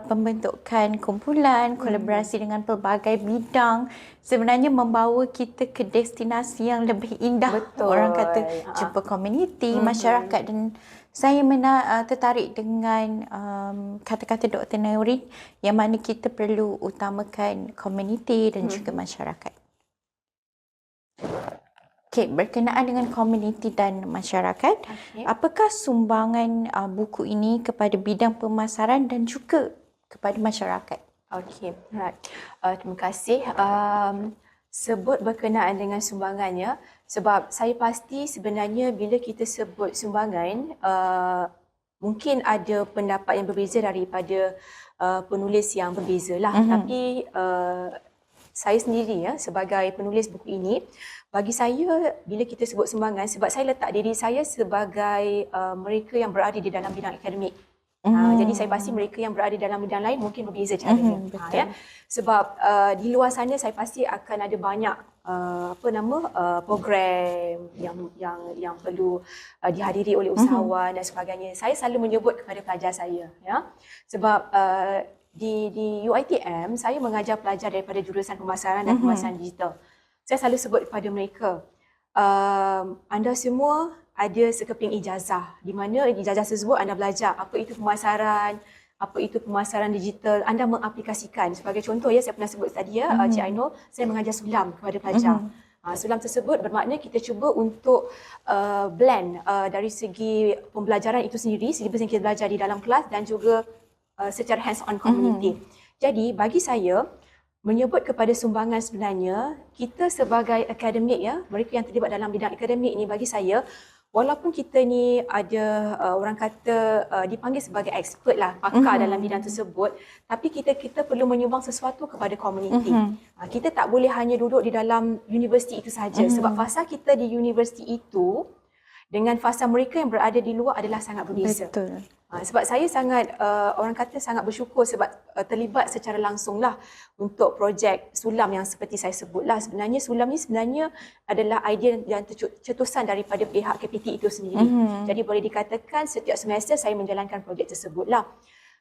pembentukan kumpulan, kolaborasi dengan pelbagai bidang sebenarnya membawa kita ke destinasi yang lebih indah. Betul. Orang kata jumpa komuniti, masyarakat, dan saya tertarik dengan kata-kata Dr. Norin yang mana kita perlu utamakan komuniti dan juga masyarakat. Okey, berkenaan dengan komuniti dan masyarakat, apakah sumbangan buku ini kepada bidang pemasaran dan juga kepada masyarakat? Okey, right. Terima kasih. Sebut berkenaan dengan sumbangannya, sebab saya pasti sebenarnya bila kita sebut sumbangan, mungkin ada pendapat yang berbeza daripada penulis yang berbeza lah. Tapi saya sendiri sebagai penulis buku ini, bagi saya bila kita sebut sumbangan, sebab saya letak diri saya sebagai mereka yang berada di dalam bidang akademik. Jadi saya pasti mereka yang berada dalam bidang lain mungkin berbeza caranya. Sebab di luar sana saya pasti akan ada banyak program yang perlu dihadiri oleh usahawan dan sebagainya. Saya selalu menyebut kepada pelajar saya, sebab di UiTM saya mengajar pelajar daripada jurusan pemasaran dan pemasaran digital. Saya selalu sebut kepada mereka, anda semua ada sekeping ijazah, di mana ijazah tersebut anda belajar apa itu pemasaran digital, anda mengaplikasikan. Sebagai contoh saya pernah sebut tadi Cik Ainul, saya mengajar sulam kepada pelajar. Sulam tersebut bermakna kita cuba untuk blend dari segi pembelajaran itu sendiri, silibus yang kita belajar di dalam kelas dan juga secara hands-on community. Jadi bagi saya, menyebut kepada sumbangan sebenarnya, kita sebagai akademik mereka yang terlibat dalam bidang akademik ni, bagi saya, walaupun kita ni ada orang kata dipanggil sebagai expert lah, pakar dalam bidang tersebut, tapi kita perlu menyumbang sesuatu kepada komuniti. Kita tak boleh hanya duduk di dalam universiti itu saja, sebab fasa kita di universiti itu dengan fasa mereka yang berada di luar adalah sangat berbeza. Betul. Sebab saya sangat, orang kata sangat bersyukur sebab terlibat secara langsung lah untuk projek sulam yang seperti saya sebut lah. Sebenarnya sulam ni sebenarnya adalah idea dan cetusan daripada pihak KPT itu sendiri. Jadi boleh dikatakan setiap semester saya menjalankan projek tersebut lah.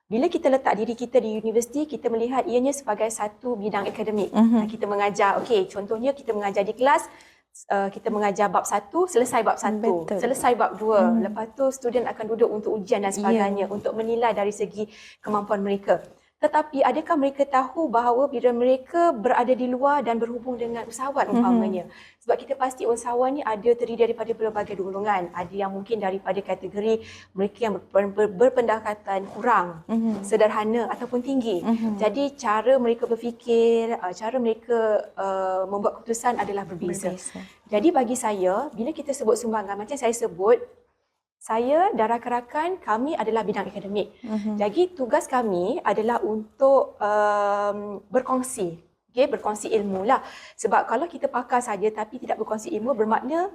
Bila kita letak diri kita di universiti, kita melihat ianya sebagai satu bidang akademik. Kita mengajar, contohnya kita mengajar di kelas, kita mengajar bab 1, selesai bab 1, selesai bab 2. Lepas tu student akan duduk untuk ujian dan sebagainya untuk menilai dari segi kemampuan mereka. Tetapi adakah mereka tahu bahawa bila mereka berada di luar dan berhubung dengan usahawan umpamanya? Sebab kita pasti usahawan ni ada terdiri daripada pelbagai golongan. Ada yang mungkin daripada kategori mereka yang berpendapatan kurang, sederhana ataupun tinggi. Jadi cara mereka berfikir, cara mereka membuat keputusan adalah berbeza. Jadi bagi saya, bila kita sebut sumbangan, macam saya sebut, saya dan rakan-rakan kami adalah bidang akademik. Jadi tugas kami adalah untuk berkongsi, berkongsi ilmu lah. Sebab kalau kita pakar saja tapi tidak berkongsi ilmu, bermakna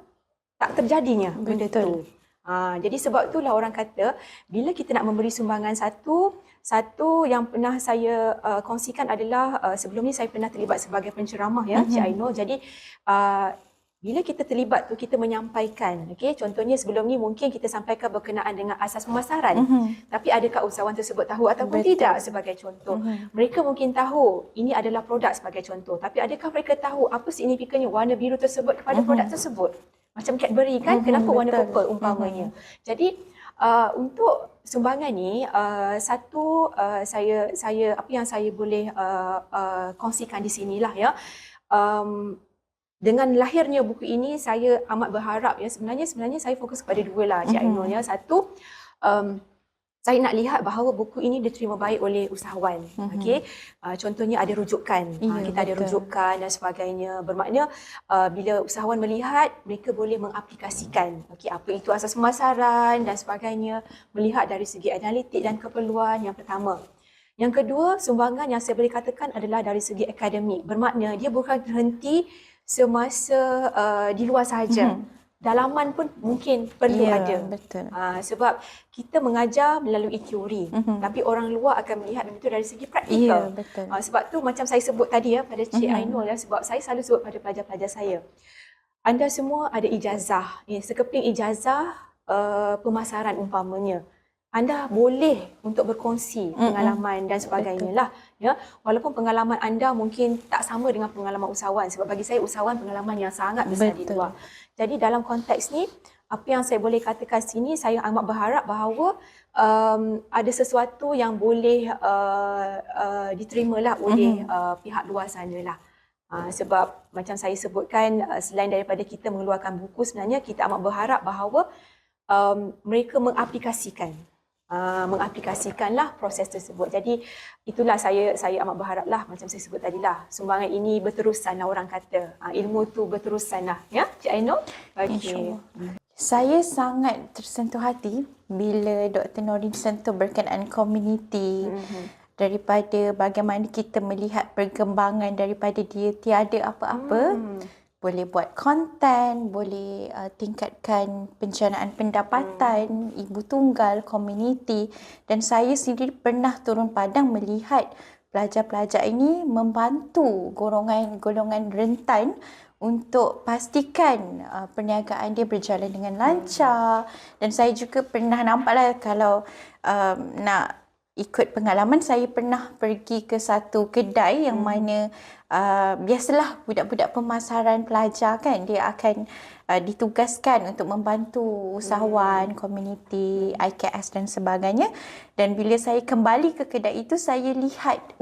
tak terjadinya benda tu. Jadi sebab itulah orang kata, bila kita nak memberi sumbangan satu yang pernah saya kongsikan adalah sebelum ni saya pernah terlibat sebagai penceramah Cik Ainul. Jadi bila kita terlibat tu, kita menyampaikan, contohnya sebelum ni mungkin kita sampaikan berkenaan dengan asas pemasaran. Tapi adakah usahawan tersebut tahu ataupun tidak sebagai contoh? Mereka mungkin tahu ini adalah produk sebagai contoh. Tapi adakah mereka tahu apa signifikannya warna biru tersebut kepada produk tersebut? Macam Cadbury kan, kenapa warna purple umpamanya? Jadi untuk sumbangan ni, saya apa yang saya boleh kongsikan di sinilah dengan lahirnya buku ini, saya amat berharap sebenarnya saya fokus kepada dua lah Cik Ainul. Satu, saya nak lihat bahawa buku ini diterima baik oleh usahawan. Okey. Contohnya ada rujukan. Kita ada rujukan dan sebagainya. Bermakna bila usahawan melihat, mereka boleh mengaplikasikan apa itu asas pemasaran dan sebagainya, melihat dari segi analitik dan keperluan yang pertama. Yang kedua, sumbangan yang saya boleh katakan adalah dari segi akademik. Bermakna dia bukan terhenti semasa di luar sahaja. Dalaman pun mungkin perlu ada. Betul. Sebab kita mengajar melalui teori, tapi orang luar akan melihat itu dari segi praktikal. Betul. Sebab tu macam saya sebut tadi pada Cik Ainul, sebab saya selalu sebut pada pelajar-pelajar saya. Anda semua ada ijazah, sekeping ijazah pemasaran umpamanya. Anda boleh untuk berkongsi pengalaman dan sebagainya lah. Ya, walaupun pengalaman anda mungkin tak sama dengan pengalaman usahawan, sebab bagi saya usahawan pengalaman yang sangat besar di luar. Jadi dalam konteks ni, apa yang saya boleh katakan sini, saya amat berharap bahawa ada sesuatu yang boleh diterimalah oleh pihak luar sana lah. Sebab macam saya sebutkan, selain daripada kita mengeluarkan buku, sebenarnya kita amat berharap bahawa mereka mengaplikasikanlah proses tersebut. Jadi itulah saya amat berharaplah, macam saya sebut tadilah, sumbangan ini berterusan lah orang kata. Ilmu tu berterusan lah, ya Cik Ainul. Okey. Saya sangat tersentuh hati bila Dr. Norin sentuh berkenaan komuniti. Daripada bagaimana kita melihat perkembangan daripada dia tiada apa-apa. Boleh buat konten, boleh tingkatkan pencernaan pendapatan, ibu tunggal, komuniti. Dan saya sendiri pernah turun padang melihat pelajar-pelajar ini membantu golongan rentan untuk pastikan perniagaan dia berjalan dengan lancar. Dan saya juga pernah nampaklah kalau nak ikut pengalaman, saya pernah pergi ke satu kedai yang mana biasalah budak-budak pemasaran pelajar kan, dia akan ditugaskan untuk membantu usahawan, komuniti, IKS dan sebagainya. Dan bila saya kembali ke kedai itu, saya lihat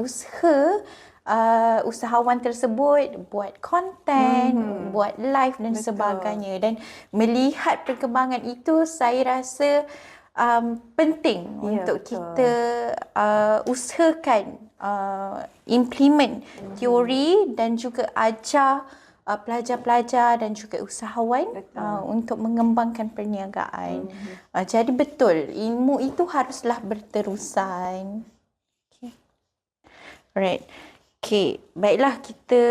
usahawan tersebut buat konten, buat live dan sebagainya. Dan melihat perkembangan itu, saya rasa penting untuk kita usahakan implement teori dan juga ajar pelajar-pelajar dan juga usahawan untuk mengembangkan perniagaan. Jadi betul, ilmu itu haruslah berterusan. Alright. Okey, baiklah kita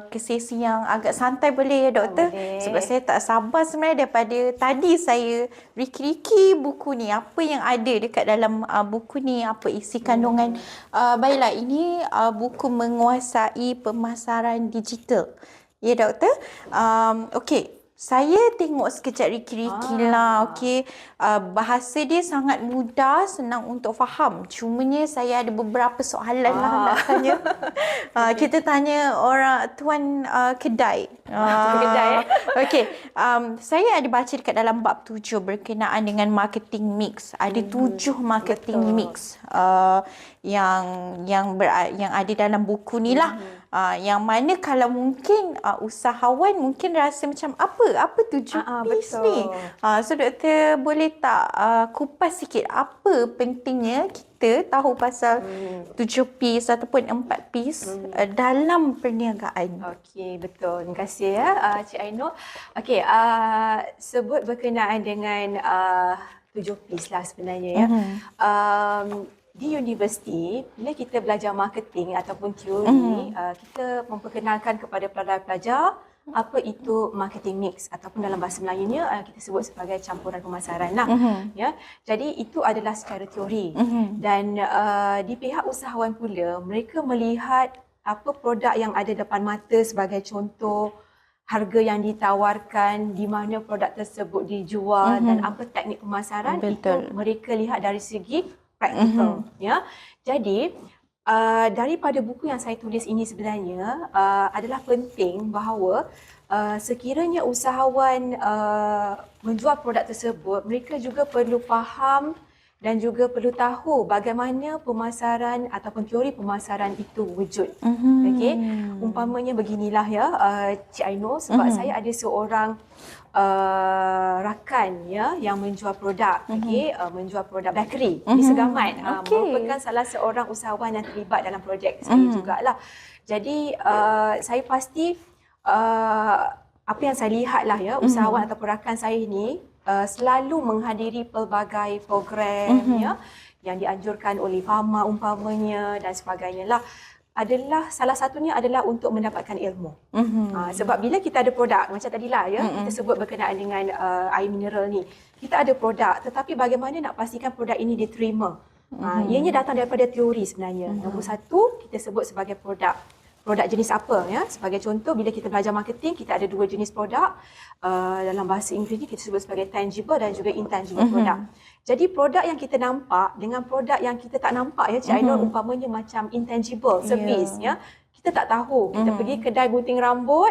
ke sesi yang agak santai boleh ya doktor? Boleh. Sebab saya tak sabar sebenarnya, daripada tadi saya riki-riki buku ni, apa yang ada dekat dalam buku ni, apa isi kandungan. Baiklah, ini buku menguasai pemasaran digital. Ya doktor? Okey. Saya tengok sekejap riki-riki lah, okey. Bahasa dia sangat mudah, senang untuk faham. Cumanya saya ada beberapa soalan lah nak tanya. Kita tanya orang tuan kedai. Kedai. Okey, saya ada baca dekat dalam bab 7 berkenaan dengan marketing mix. Ada 7 marketing mix yang ada dalam buku ni lah. Yang mana kalau mungkin usahawan mungkin rasa macam apa 7 piece ni. So doktor boleh tak kupas sikit apa pentingnya kita tahu pasal 7 piece ataupun 4 piece dalam perniagaan. Okey, betul. Terima kasih ya Cik Ainul. Okey, sebut berkenaan dengan 7 piece lah sebenarnya ya. Di universiti, bila kita belajar marketing ataupun teori, kita memperkenalkan kepada pelajar-pelajar apa itu marketing mix ataupun dalam bahasa Melayunya kita sebut sebagai campuran pemasaran lah. Ya. Jadi itu adalah secara teori. Dan di pihak usahawan pula, mereka melihat apa produk yang ada depan mata sebagai contoh, harga yang ditawarkan, di mana produk tersebut dijual dan apa teknik pemasaran. Betul. Itu mereka lihat dari segi praktikal. Ya. Jadi daripada buku yang saya tulis ini sebenarnya adalah penting bahawa sekiranya usahawan menjual produk tersebut, mereka juga perlu faham dan juga perlu tahu bagaimana pemasaran ataupun teori pemasaran itu wujud. Okey, umpamanya beginilah ya, Cik Aino, sebab saya ada seorang rakan ya yang menjual produk, menjual produk bakery di Segamat. Merupakan salah seorang usahawan yang terlibat dalam projek saya jugalah. Jadi saya pasti apa yang saya lihatlah ya, usahawan ataupun rakan saya ini selalu menghadiri pelbagai program ya yang dianjurkan oleh Fama umpamanya dan sebagainya lah. Adalah salah satunya adalah untuk mendapatkan ilmu. Sebab bila kita ada produk macam tadilah ya, kita sebut berkenaan dengan air mineral ni. Kita ada produk, tetapi bagaimana nak pastikan produk ini diterima? Ianya datang daripada teori sebenarnya. Nombor satu, kita sebut sebagai produk. Produk jenis apa ya? Sebagai contoh, bila kita belajar marketing, kita ada dua jenis produk. Dalam bahasa Inggeris kita sebut sebagai tangible dan juga intangible produk. Jadi produk yang kita nampak dengan produk yang kita tak nampak ya, Cik Ainul, umpamanya macam intangible service ya. Kita tak tahu. Kita pergi kedai gunting rambut,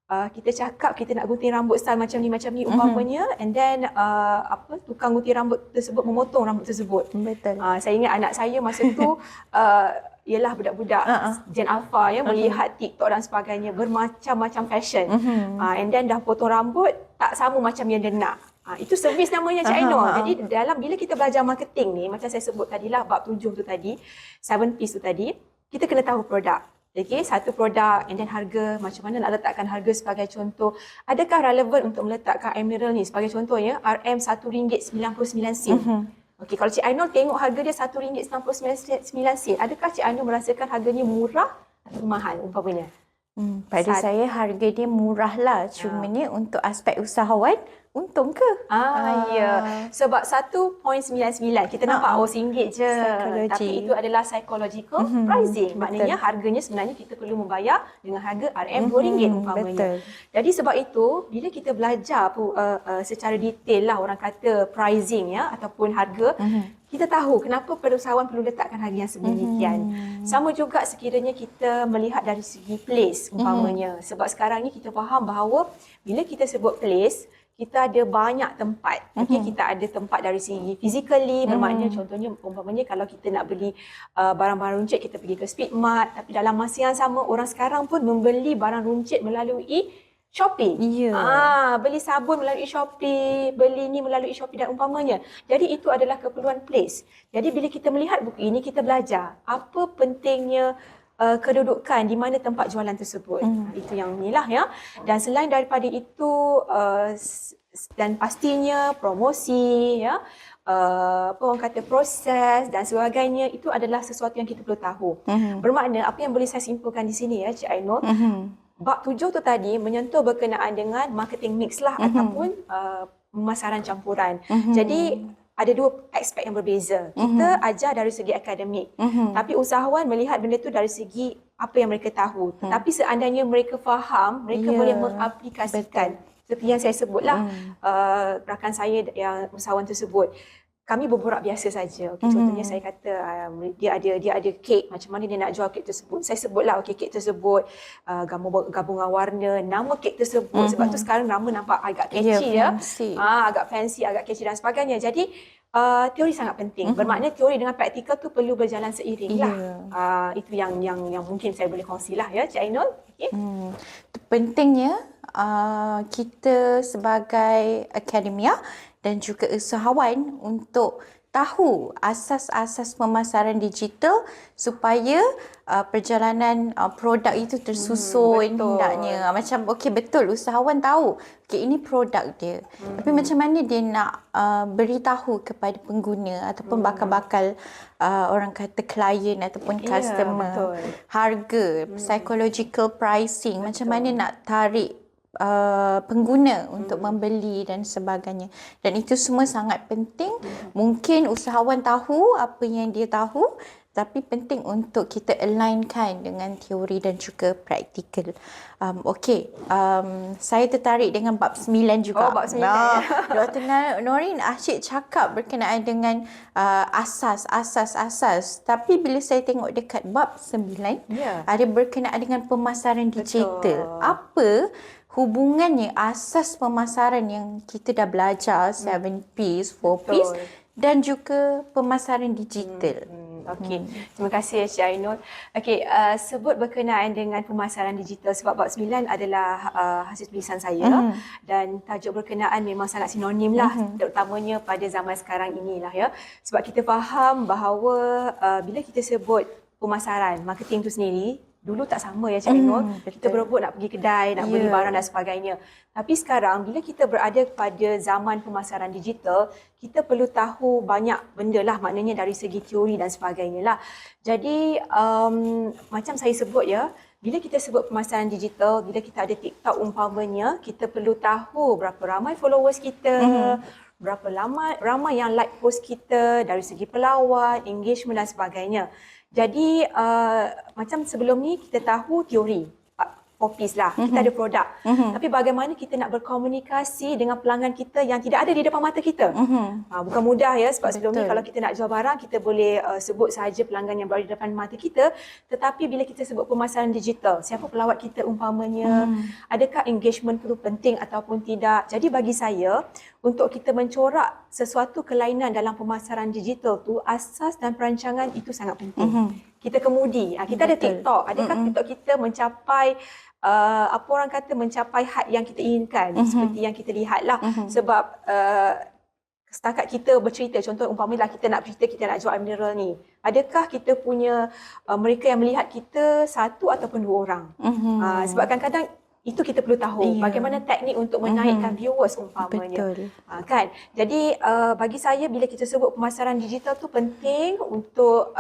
kita cakap kita nak gunting rambut style macam ni umpamanya, and then tukang gunting rambut tersebut memotong rambut tersebut. Betul. Saya ingat anak saya masa tu ialah budak-budak Gen Alpha ya, melihat TikTok dan sebagainya, bermacam-macam fashion. And then dah potong rambut tak sama macam yang dia nak. Itu servis namanya, Cik Ainul. Jadi dalam bila kita belajar marketing ni, macam saya sebut tadilah bab 7 tu tadi, 7 P's tu tadi, kita kena tahu produk. Okay, satu produk and then harga, macam mana nak letakkan harga sebagai contoh. Adakah relevan untuk meletakkan air mineral ni sebagai contohnya RM RM1.99. Okey, kalau Cik Ainul tengok harga dia RM1.99, adakah Cik Ainul merasakan harganya murah atau mahal umpamanya? Pada saya harga dia murah lah. Cuma ni untuk aspek usahawan, untung ke? Ya. Sebab 1.99 kita nampak RM1 je. Psikologi. Tapi itu adalah psychological pricing. Maknanya harganya sebenarnya kita perlu membayar dengan harga RM2 umpamanya. Betul. Jadi sebab itu bila kita belajar secara detail lah orang kata pricing ya ataupun harga, kita tahu kenapa perusahaan perlu letakkan harga yang sedemikian. Sama juga sekiranya kita melihat dari segi place umpamanya. Sebab sekarang ni kita faham bahawa bila kita sebut place, kita ada banyak tempat. Kita ada tempat dari segi physically, bermakna contohnya umpamanya kalau kita nak beli barang-barang runcit, kita pergi ke Speedmart. Tapi dalam masa yang sama, orang sekarang pun membeli barang runcit melalui Shopee. Beli sabun melalui Shopee, beli ni melalui Shopee dan umpamanya. Jadi itu adalah keperluan place. Jadi bila kita melihat buku ini, kita belajar apa pentingnya kedudukan di mana tempat jualan tersebut. Itu yang inilah ya. Dan selain daripada itu dan pastinya promosi ya, apa orang kata proses dan sebagainya, itu adalah sesuatu yang kita perlu tahu. Bermakna apa yang boleh saya simpulkan di sini ya, Cik Ainul, bab 7 tu tadi menyentuh berkenaan dengan marketing mix lah ataupun pemasaran campuran. Jadi ada dua aspek yang berbeza. Kita ajar dari segi akademik. Tapi usahawan melihat benda tu dari segi apa yang mereka tahu. Tapi seandainya mereka faham, mereka boleh mengaplikasikan. Seperti yang saya sebutlah, rakan saya yang usahawan tersebut. Kami berborak biasa saja. Contohnya saya kata dia ada kek, macam mana dia nak jual kek tersebut. Saya sebutlah kek tersebut, gabungan warna, nama kek tersebut. Sebab tu sekarang nama nampak agak catchy ya. Agak fancy, agak catchy dan sebagainya. Jadi teori sangat penting. Bermakna teori dengan praktikal tu perlu berjalan seiring lah. Itu yang mungkin saya boleh kongsilah ya, Cik Ainul. Pentingnya kita sebagai akademia dan juga usahawan untuk tahu asas-asas pemasaran digital supaya perjalanan produk itu tersusun hendaknya. Macam betul usahawan tahu ini produk dia. Tapi macam mana dia nak beritahu kepada pengguna ataupun bakal-bakal orang kata klien ataupun customer. Harga, psychological pricing, macam mana nak tarik pengguna untuk membeli dan sebagainya. Dan itu semua sangat penting. Mungkin usahawan tahu apa yang dia tahu, tapi penting untuk kita alignkan dengan teori dan juga praktikal. Saya tertarik dengan bab 9 juga. Bab 9. Dr. Norin asyik cakap berkenaan dengan asas. Tapi bila saya tengok dekat bab 9, ada berkenaan dengan pemasaran digital. Apa hubungannya asas pemasaran yang kita dah belajar 7 P's, 4 P's dan juga pemasaran digital. Okey, terima kasih Cik Ainul. Okey, sebut berkenaan dengan pemasaran digital sebab bab 9 adalah hasil tulisan saya dan tajuk berkenaan memang sangat sinonim lah, terutamanya pada zaman sekarang inilah ya. Sebab kita faham bahawa bila kita sebut pemasaran, marketing tu sendiri, dulu tak sama ya Cik Ainul. Kita berebut nak pergi kedai, nak beli barang dan sebagainya. Tapi sekarang bila kita berada pada zaman pemasaran digital, kita perlu tahu banyak benda lah, maknanya dari segi teori dan sebagainya lah. Jadi macam saya sebut ya, bila kita sebut pemasaran digital, bila kita ada TikTok umpamanya, kita perlu tahu berapa ramai followers kita, berapa ramai yang like post kita, dari segi pelawat, engagement dan sebagainya. Jadi macam sebelum ni kita tahu teori, Popis lah, kita ada produk. Tapi bagaimana kita nak berkomunikasi dengan pelanggan kita yang tidak ada di depan mata kita. Bukan mudah ya, sebab sebelum ni kalau kita nak jual barang, kita boleh sebut sahaja pelanggan yang berada di depan mata kita. Tetapi bila kita sebut pemasaran digital, siapa pelawat kita umpamanya, adakah engagement itu penting ataupun tidak. Jadi bagi saya, untuk kita mencorak sesuatu kelainan dalam pemasaran digital tu, asas dan perancangan itu sangat penting. Kita kemudi, kita ada TikTok, adakah TikTok kita mencapai apa orang kata mencapai had yang kita inginkan, seperti yang kita lihat lah. Sebab setakat kita bercerita, contoh umpamanya kita nak bercerita kita nak jual mineral ni, adakah kita punya mereka yang melihat kita satu ataupun dua orang? Sebab kadang-kadang itu kita perlu tahu bagaimana teknik untuk menaikkan viewers umpamanya. Kan? Jadi bagi saya bila kita sebut pemasaran digital tu penting untuk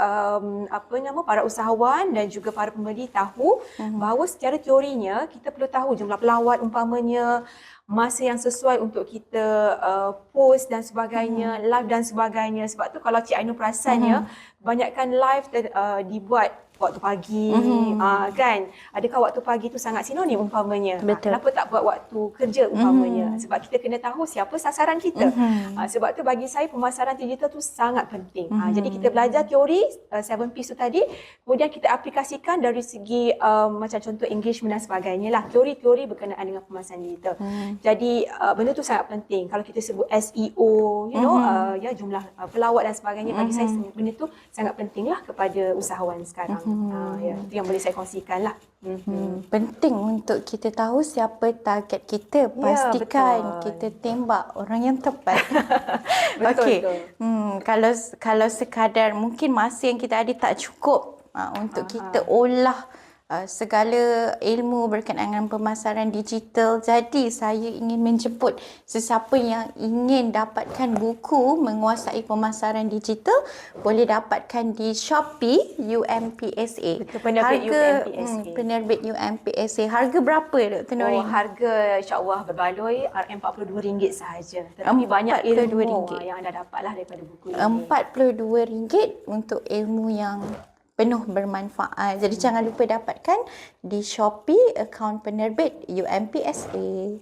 para usahawan dan juga para pembeli tahu bahawa secara teorinya kita perlu tahu jumlah pelawat umpamanya, masa yang sesuai untuk kita post dan sebagainya, live dan sebagainya. Sebab tu kalau Cik Ainul perasan ya, banyakkan live dibuat waktu pagi, kan? Adakah waktu pagi tu sangat sinonim umpamanya? Kenapa tak buat waktu kerja umpamanya? Sebab kita kena tahu siapa sasaran kita. Sebab tu bagi saya pemasaran digital tu sangat penting. Jadi kita belajar teori 7P tu tadi, kemudian kita aplikasikan dari segi macam contoh engagement dan sebagainya lah. Teori-teori berkenaan dengan pemasaran digital. Jadi benda tu sangat penting. Kalau kita sebut SEO, ya jumlah pelawat dan sebagainya, bagi saya benda tu sangat penting lah kepada usahawan sekarang. Ya, itu yang boleh saya kongsikan lah. Penting untuk kita tahu siapa target kita. Pastikan kita tembak orang yang tepat. Okey. Kalau sekadar mungkin masa yang kita ada tak cukup untuk kita olah segala ilmu berkenaan dengan pemasaran digital. Jadi saya ingin menjemput sesiapa yang ingin dapatkan buku menguasai pemasaran digital, boleh dapatkan di Shopee UMPSA. Betul, penerbit UMPSA. Penerbit UMPSA. Harga berapa Dr. Norin? Harga insya-Allah berbaloi RM42 sahaja. Tetapi banyak ilmu yang anda dapatlah daripada buku ini. RM42 untuk ilmu yang penuh bermanfaat. Jadi jangan lupa dapatkan di Shopee akaun penerbit UMPSA.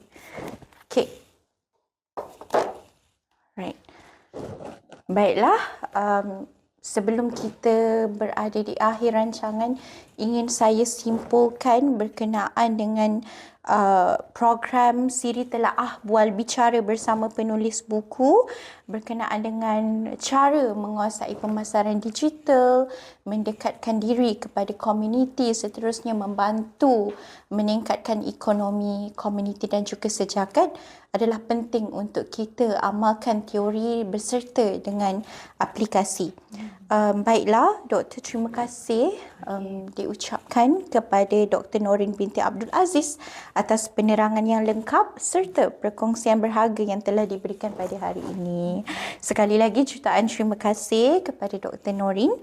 Okey. Right. Baiklah, sebelum kita berada di akhir rancangan, ingin saya simpulkan berkenaan dengan program siri telaah bual bicara bersama penulis buku berkenaan dengan cara menguasai pemasaran digital, mendekatkan diri kepada komuniti, seterusnya membantu meningkatkan ekonomi komuniti dan juga sejagat adalah penting untuk kita amalkan teori berserta dengan aplikasi. Baiklah, Doktor, terima kasih diucapkan kepada Dr. Norin binti Abdul Aziz atas penerangan yang lengkap serta perkongsian berharga yang telah diberikan pada hari ini. Sekali lagi jutaan terima kasih kepada Dr. Norin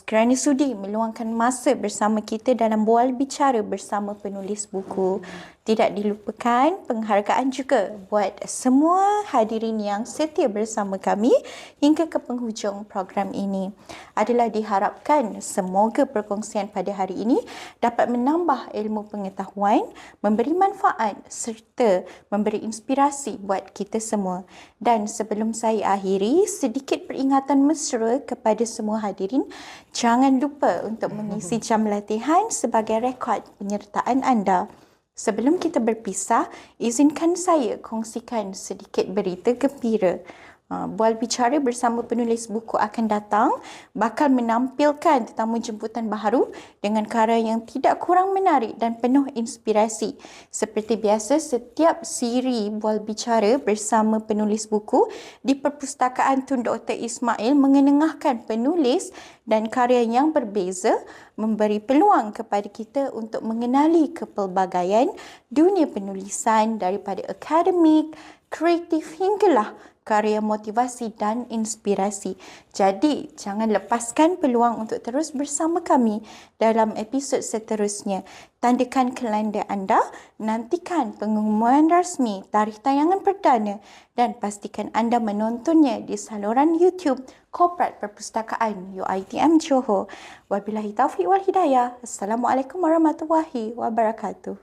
kerana sudi meluangkan masa bersama kita dalam bual bicara bersama penulis buku. Tidak dilupakan penghargaan juga buat semua hadirin yang setia bersama kami hingga ke penghujung program ini. Adalah diharapkan semoga perkongsian pada hari ini dapat menambah ilmu pengetahuan, memberi manfaat serta memberi inspirasi buat kita semua. Dan sebelum saya akhiri, sedikit peringatan mesra kepada semua hadirin, jangan lupa untuk mengisi jam latihan sebagai rekod penyertaan anda. Sebelum kita berpisah, izinkan saya kongsikan sedikit berita gembira. Bual Bicara bersama penulis buku akan datang bakal menampilkan tetamu jemputan baharu dengan karya yang tidak kurang menarik dan penuh inspirasi. Seperti biasa, setiap siri Bual Bicara bersama penulis buku di Perpustakaan Tun Dr. Ismail mengenengahkan penulis dan karya yang berbeza, memberi peluang kepada kita untuk mengenali kepelbagaian dunia penulisan daripada akademik, kreatif hinggalah karya motivasi dan inspirasi. Jadi, jangan lepaskan peluang untuk terus bersama kami dalam episod seterusnya. Tandakan kalender anda, nantikan pengumuman rasmi tarikh tayangan perdana dan pastikan anda menontonnya di saluran YouTube Korporat Perpustakaan UiTM Johor. Wabillahi taufiq wal hidayah. Assalamualaikum warahmatullahi wabarakatuh.